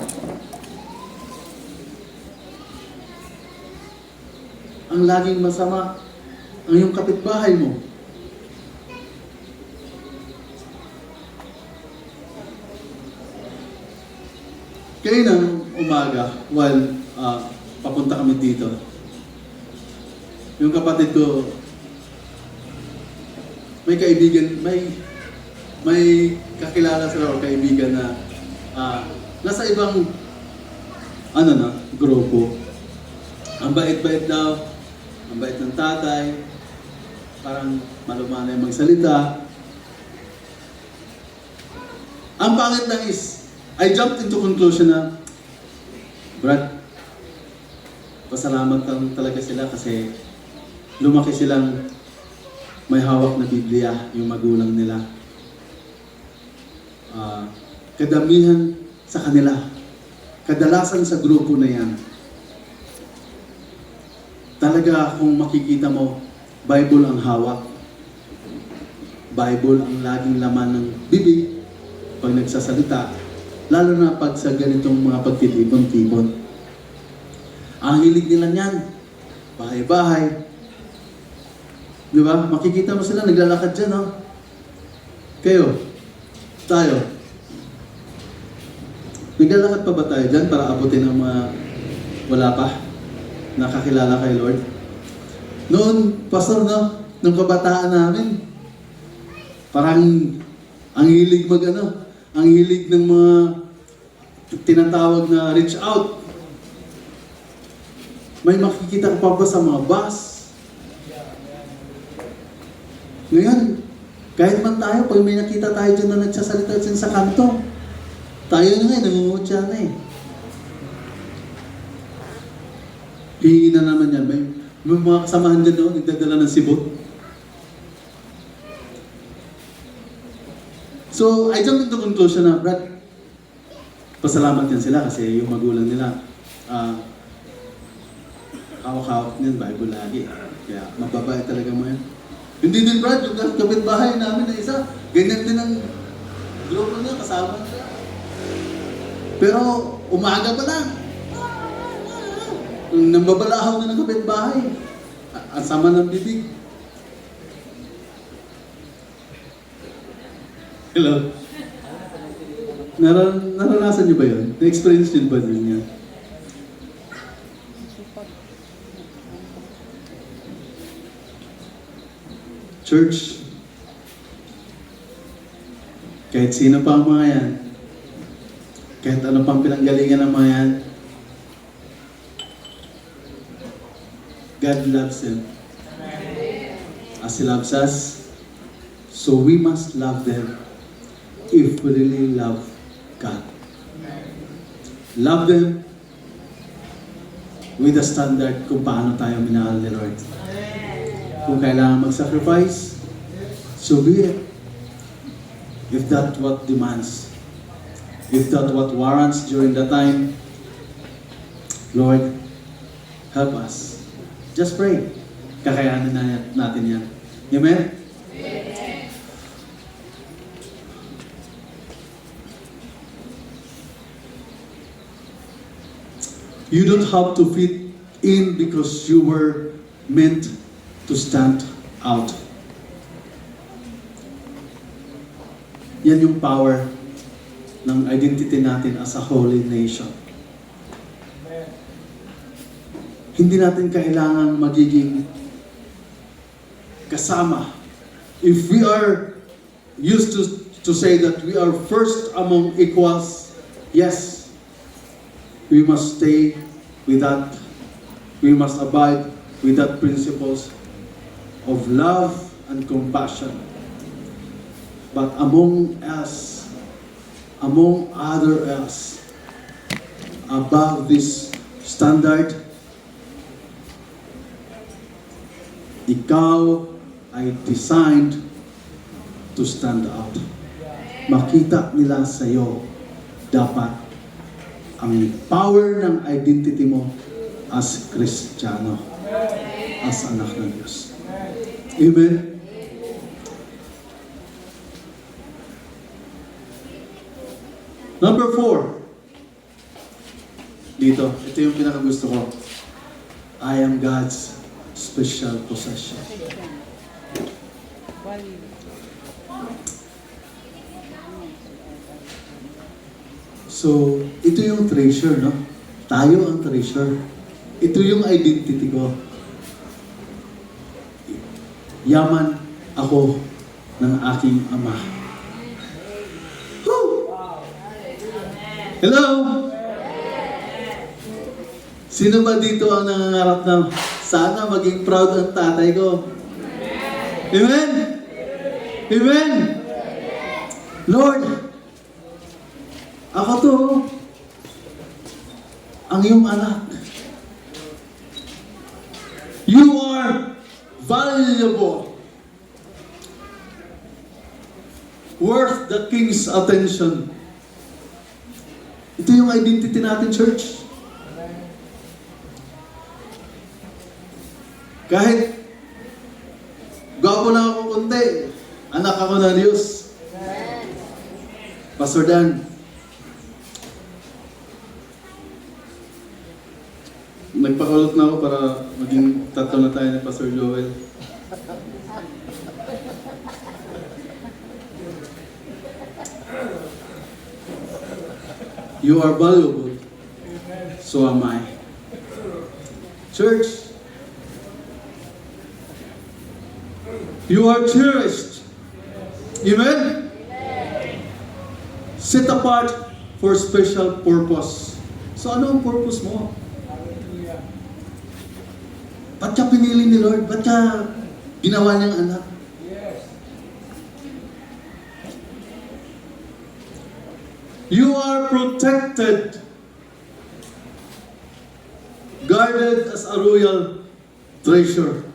Ang laging masama ang iyong kapitbahay mo. Kaya ng umaga, while papunta kami dito, yung kapatid ko, may kaibigan, may kakilala sila o kaibigan na nasa ibang grupo. Ang bait-bait daw, ang bait ng tatay, parang malumanay magsalita. Ang pangit lang is, I jumped into conclusion na, Brad, pasalamat talaga sila kasi lumaki silang may hawak na Biblia, yung magulang nila. Kadamihan sa kanila, kadalasan sa grupo na yan, talaga kung makikita mo, Bible ang hawak. Bible ang laging laman ng bibig pag nagsasalita, lalo na pag sa ganitong mga pagtitipon-tipon. Ang hilig nila niyan, bahay-bahay. Di ba? Makikita mo sila, naglalakad dyan, no? Kayo, tayo. Naglalakad pa ba tayo dyan para abutin ang mga wala pa? Nakakilala kay Lord? Noon, pastor, no? Nung kabataan namin, parang ang hilig ang hilig ng mga tinatawag na reach out. May makikita ka pa ba sa mga bus? Ngayon, kahit man tayo, pag may nakita tayo dyan na nagsasalita dyan sa kanto, tayo na nga, nangungutya na eh. Hihingi na naman yan. May mga kasamahan dyan, no? Nagdadala ng sibot. So, I jumped into conclusion na, Brad, pasalamat yan sila kasi yung magulang nila, hawak-hawak niyan, Bible lagi. Kaya, mababait talaga mo yan. Hindi din, Brad, yung kapitbahay namin na isa, ganyan din ang grupo niya, kasama niya. Pero, umaga pa lang. Nambabalahaw na ng kapitbahay. Ang sama ng bibig. Hello? Naranasan niyo ba yun? Na-experience niyo ba yun yan? Church, kahit sino pa ang mga yan, kahit ano pang pinanggalingan ng mga yan, God loves them. As He loves us, so we must love them if we really love God. love them with the standard kung paano tayo minahal ni Lord. Kung kailangan mag-sacrifice, so be it. If that's what demands, if that's what warrants during the time, Lord, help us. Just pray. Kakayanin natin yan. Amen? You don't have to fit in because you were meant to stand out. Yan yung power ng identity natin as a holy nation. Hindi natin kailangan magiging kasama. If we are used to say that we are first among equals, yes, we must stay with that. We must abide with that principles of love and compassion. But among us, among other else, above this standard, ikaw ay designed to stand out. Makita nila sa iyo dapat ang power ng identity mo as Kristiyano, as anak ng Diyos. Amen? Number 4. Dito, ito yung pinakagusto ko. I am God's special possession. So, ito yung treasure, no? Tayo ang treasure. Ito yung identity ko. Yaman ako ng aking Ama. Woo! Hello? Sino ba dito ang nangangarap na sana maging proud ang tatay ko? Amen? Amen? Lord, ako to, ang iyong anak. You are valuable. Worth the king's attention. Ito yung identity natin, church. Kahit gwapo na ako kunti, anak ako ng Diyos. Pastor Dan, nagpakulot na ako para maging tatlo na tayo ni Pastor Joel. You are valuable. So am I. Church, you are cherished. Amen? Set apart for special purpose. So ano ang purpose mo? Ba't ka pinili ni Lord? Ba't ka ginawa niyang anak? You are protected, guarded as a royal treasure.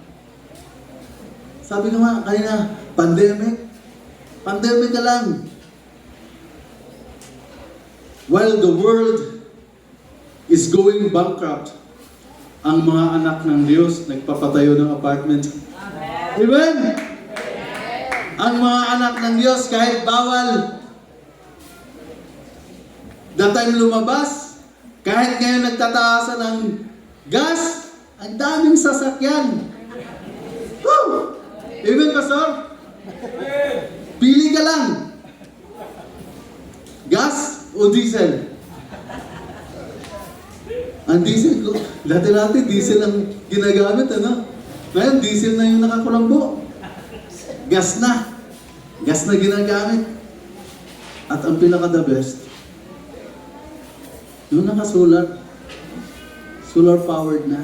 Sabi ko nga kanina, pandemic ka lang. While the world is going bankrupt, ang mga anak ng Diyos nagpapatayo ng apartment. Amen? Ang mga anak ng Diyos kahit bawal that time lumabas, kahit ngayon nagtataasan ng gas, ang daming sasakyan. Woo! Amen, Pastor? Pili ka lang. Gas o diesel? Ang diesel, dati diesel ang ginagamit, ano? Ngayon, diesel na yung nakakulambo. Gas na. Gas na ginagamit. At ang pinaka-the best, yung naka-solar. Solar-powered na.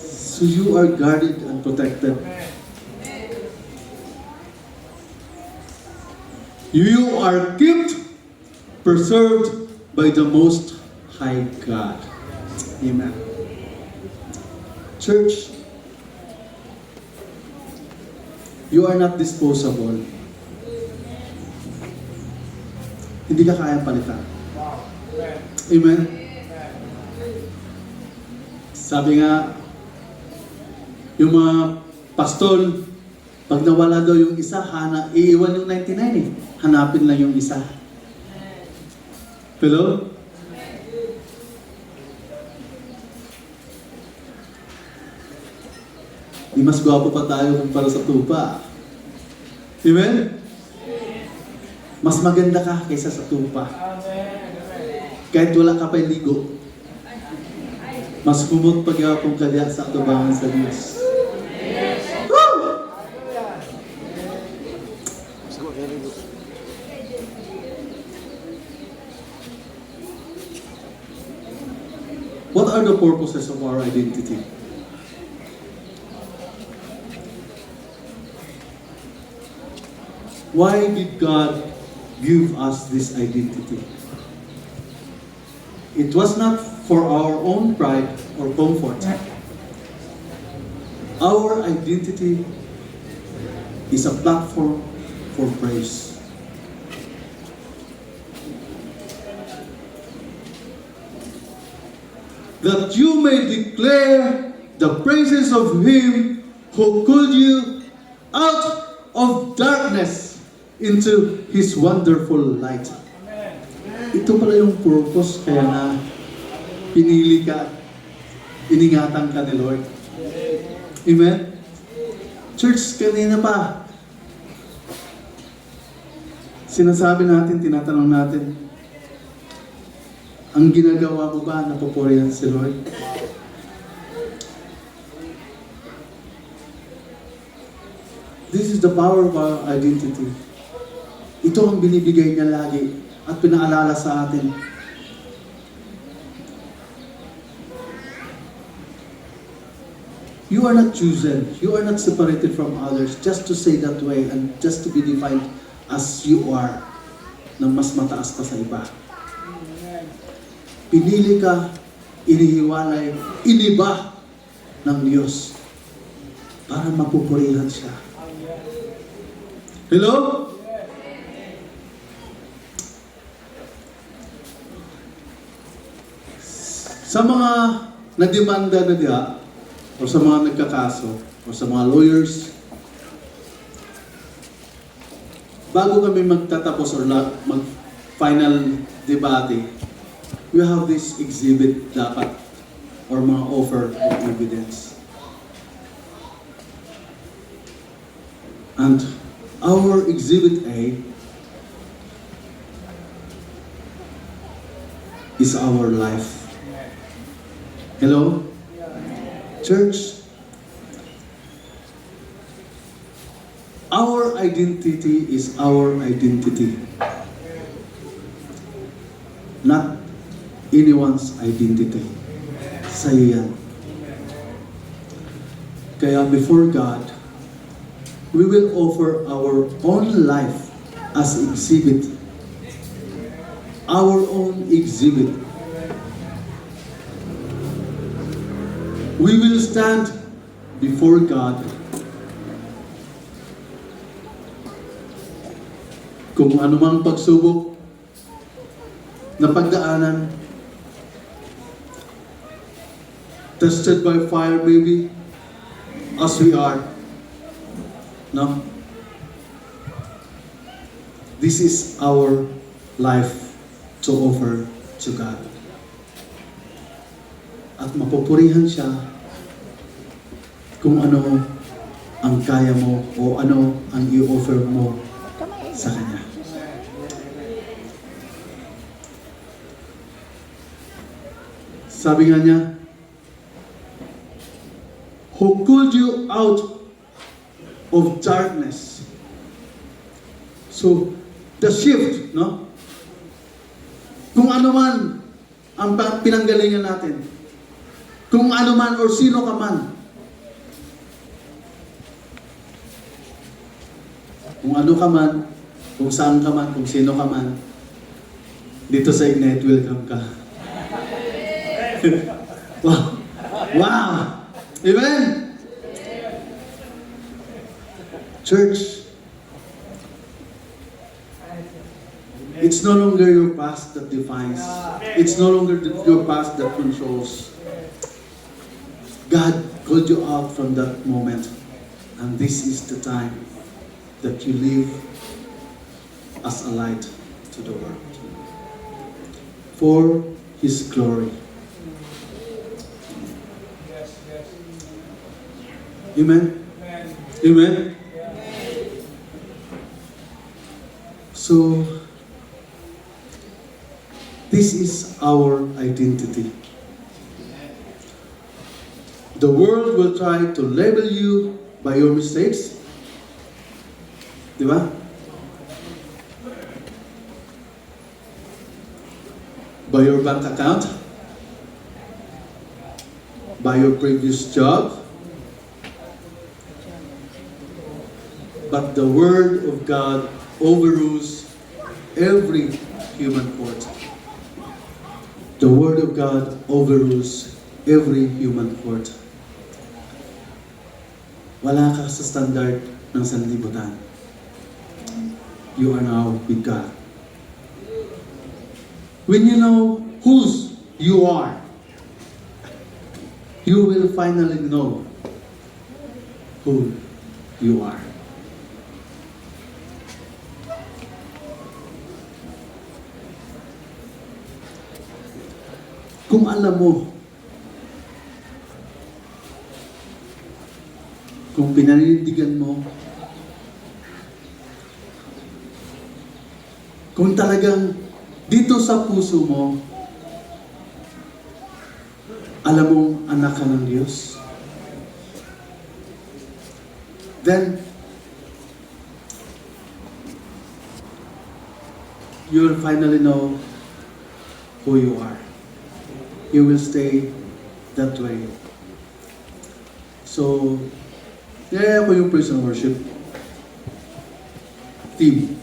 So you are guarded and protected. You are kept preserved by the Most High God. Amen. Church, you are not disposable. Hindi ka kayang palitan. Amen. Sabi nga, yung mga pastol, pag nawala daw yung isa, iiwan yung 99 eh. Hanapin lang yung isa. Hello? Di mas gwapo pa tayo kumpara sa tupa. Amen? Mas maganda ka kaysa sa tupa. Kahit wala ka pa ligo. Mas kumot pagyapong kalya sa atubangan sa Diyos. Woo! What are the purposes of our identity? Why did God give us this identity? It was not for our own pride or comfort. Our identity is a platform for praise. That you may declare the praises of Him who called you out of darkness into His wonderful light. Ito pala yung purpose kaya na pinili ka, iningatan ka ni Lord. Amen? Church, kanina pa, sinasabi natin, tinatanong natin, ang ginagawa mo ba na papurihan si Lord? This is the power of our identity. Ito ang binibigay niya lagi at pinaalala sa atin. You are not chosen. You are not separated from others just to say that way and just to be defined as you are na mas mataas ka sa iba. Pinili ka, inihiwalay, iniba ng Diyos para mapupurihan siya. Hello? Sa mga nademanda na diha, o sa mga nagkakaso, o sa mga lawyers, bago kami magtatapos or mag-final debate, we have this exhibit dapat or mga offer of evidence. And our exhibit A is our life. Hello? Church, our identity is our identity. Not anyone's identity. Sa'yo yan. Kaya before God, we will offer our own life as exhibit. Our own exhibit. We will stand before God kung anumang pagsubok na pagdaanan, tested by fire maybe, as we are. No? This is our life to offer to God. At mapupurihan siya kung ano ang kaya mo o ano ang i-offer mo sa Kanya. Sabi nga niya, who called you out of darkness. So, the shift, no? Kung ano man ang pinanggalingan natin, kung ano man or sino ka man, kung ano ka man, kung saan ka man, kung sino ka man, dito sa Ignite, welcome ka. Wow! Wow! Amen! Church, it's no longer your past that defines. It's no longer your past that controls. God called you out from that moment. And this is the time that you live as a light to the world. For His glory. Amen? Amen? So, this is our identity. The world will try to label you by your mistakes. Di ba? By your bank account. By your previous job. But the Word of God overrules every human court. The Word of God overrules every human court. Wala ka sa standard ng sanlibutan. You are now with God. When you know whose you are, you will finally know who you are. Kung alam mo, kung pinanindigan mo, kung talagang dito sa puso mo, alam mong anak ka ng Diyos, then you will finally know who you are. You will stay that way. So, nilaya ko yung praise and worship team.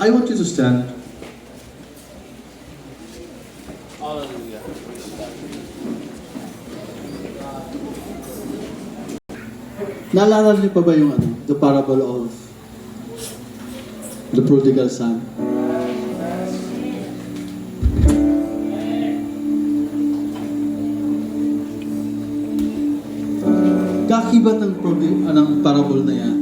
I want you to stand. Naalala niyo pa ba yung the parable of the prodigal son? Kakibat ng parable na yan.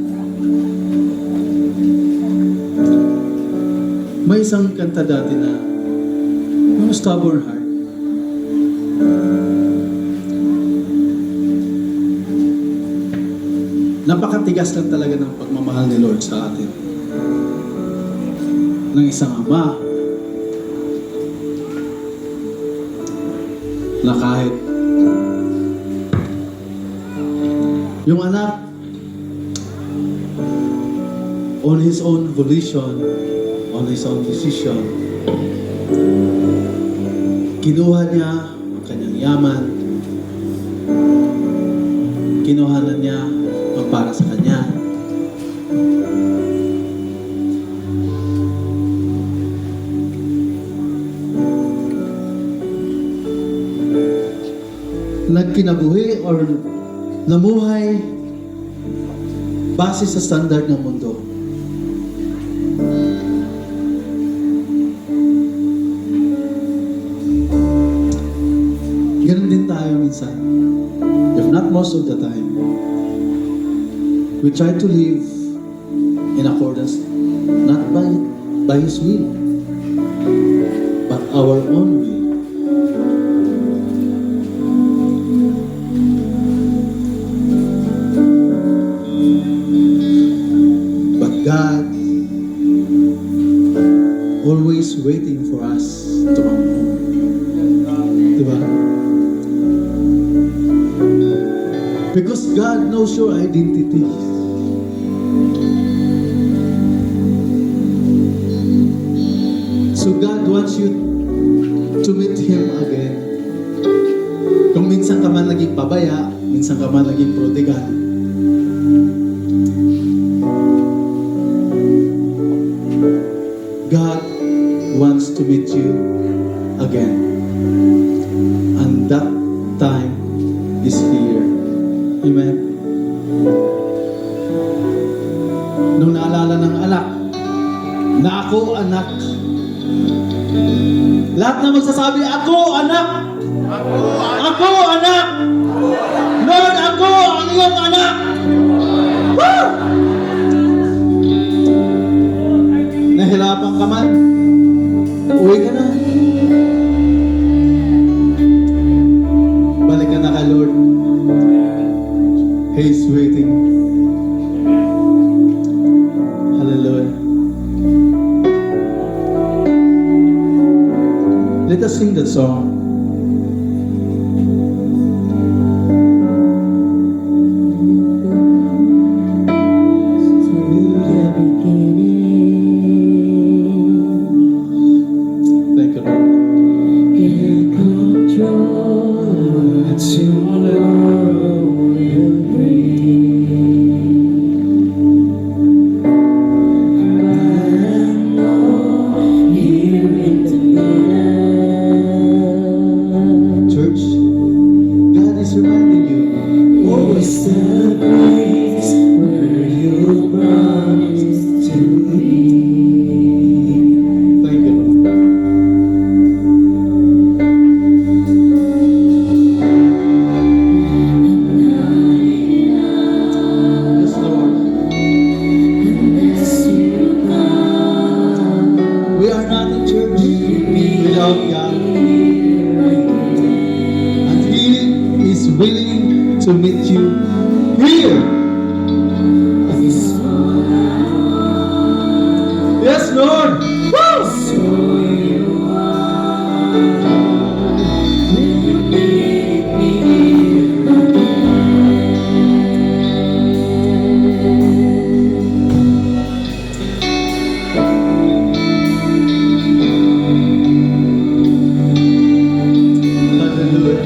May isang kanta dati na yung stubborn heart. Napakatigas lang talaga ng pagmamahal ni Lord sa atin. Ng isang ama na kahit yung anak on his own volition, on his own decision, kinuha niya ang kanyang yaman, kinuha na niya ang para sa kanya. Nagkinabuhi or namuhay base sa standard ng mundo. Ganun din tayo minsan. If not most of the time, we try to live in accordance not by His will, but our own will. God always waiting for us to come home. Diba? Because God knows your identity. So God wants you to meet Him again. Kung minsan ka man naging pabaya, minsan ka man naging prodigal, God wants meet you again. And that time is here. Amen. Nung naalala ng anak, na ako anak. Lahat na magsasabi, ako anak! Ako anak! Lord, ako ang iyong anak! Woo! Nahirapan ka man, uwi ka na. Balik ka na kay Lord. He's waiting. Hallelujah. Let us sing that song. Thank you, Lord. Church, God is reminding you, always the place where you promised to be. Thank you, Lord. Yes, Lord. We are not a church without God. And He is willing to meet you here. Yes, Lord. Woo! Hallelujah.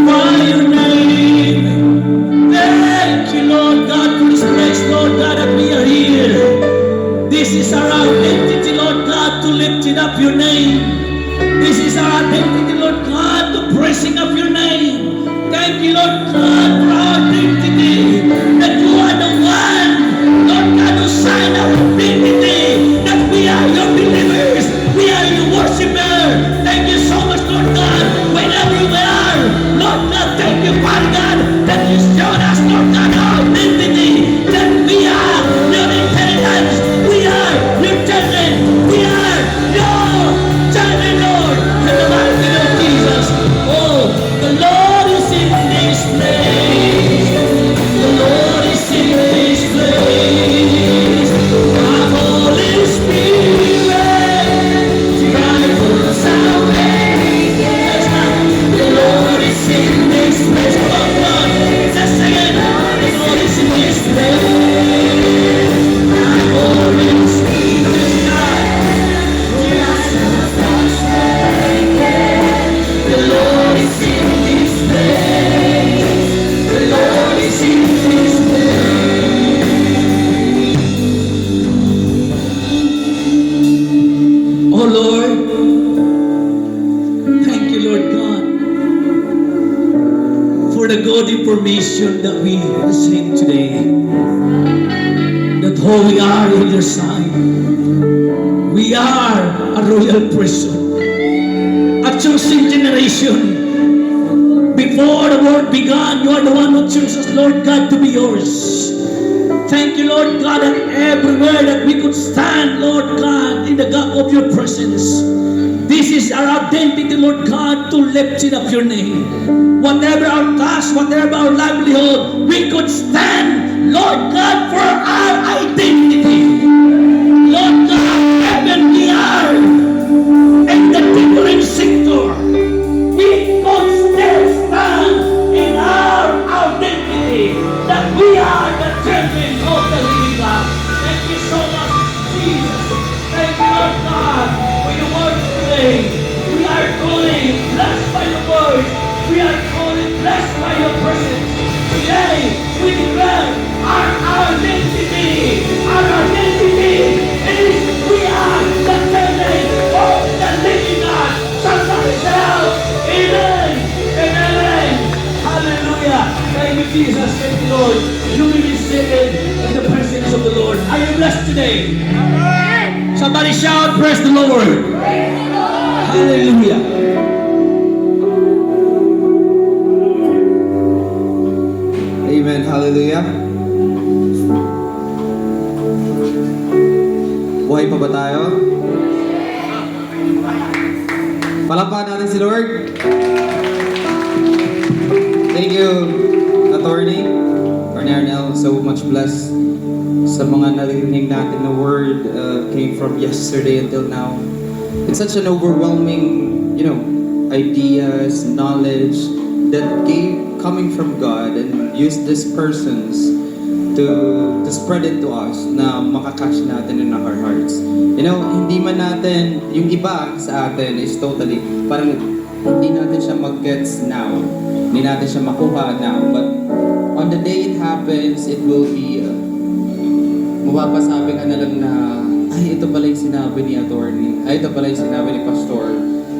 magnify your name. Thank you, Lord God, for this place, Lord God, that we are here. This is our identity, Lord God, to lifting up your name. This is our identity, Lord God, to praising up your name. Thank you, Lord God, for our identity. That you are the one, Lord God, who signed our identity. That we are your believers. We are your worshiper. Thank you so much, Lord God, wherever we are. Lord God, thank you, Father God, that you showed us, Lord God, our identity. That we are your inheritance. We are your children. We are your children, Lord. In the mighty name of Jesus. Oh, the Lord is in this place. The Lord is in this place. Our Holy Spirit, drive us away. The Lord is in this place. Come on, come on. Let's sing it. The Lord is in this place. Our Holy Spirit, the Lord is in this place. The Lord is in this place. Oh Lord, thank you, Lord God, for the good information that we received today. That who we are in your sight. We are a royal priesthood, a chosen generation. Before the world began, you are the one who chose us, Lord God, to be yours. Thank you, Lord God, that everywhere that we could stand, Lord God, in the gap of your presence. This is our identity, Lord God, to lift up your name. Whatever our task, whatever our livelihood, we could stand, Lord God, for our identity. Lord God, even we are in the different sector, we could still stand in our identity that we are the children of the living God. Thank you so much, Jesus. Thank you, Lord God, for your word today. We are truly blessed by your word. We are truly blessed by your presence. Today, we declare our identity. Our identity is we are the children of the living God. Somebody shout, Amen. Amen. Hallelujah. Thank you, Jesus. Thank you, Lord. You will be seated in the presence of the Lord. Are you blessed today? Somebody shout, praise the Lord. Hallelujah. Amen. Hallelujah. Buhay pa ba tayo? Palakpakan natin si Lord. Thank you, Attorney Arnel. So much blessed sa mga narinig natin na word came from yesterday until now. It's such an overwhelming, ideas, knowledge that coming from God and use these persons to spread it to us na makakatch natin in our hearts. Hindi man natin, yung iba sa atin is totally, parang hindi natin siya mag-gets now. Hindi natin siya makuha now. But on the day it happens, it will be, mapapasabi ka na lang na, ay, ito pala yung sinabi ni attorney. Ay, ito pala yung sinabi ni pastor.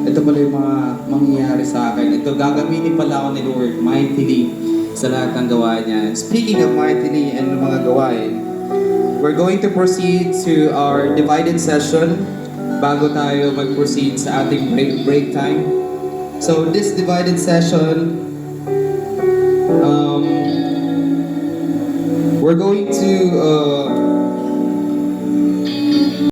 Ito pala yung mga mangyayari sa akin. Ito, gagamitin pala ako ni Lord mightily sa lahat ng gawain niya. Speaking of mightily and mga gawain, we're going to proceed to our divided session bago tayo mag-proceed sa ating break time. So this divided session, we're going to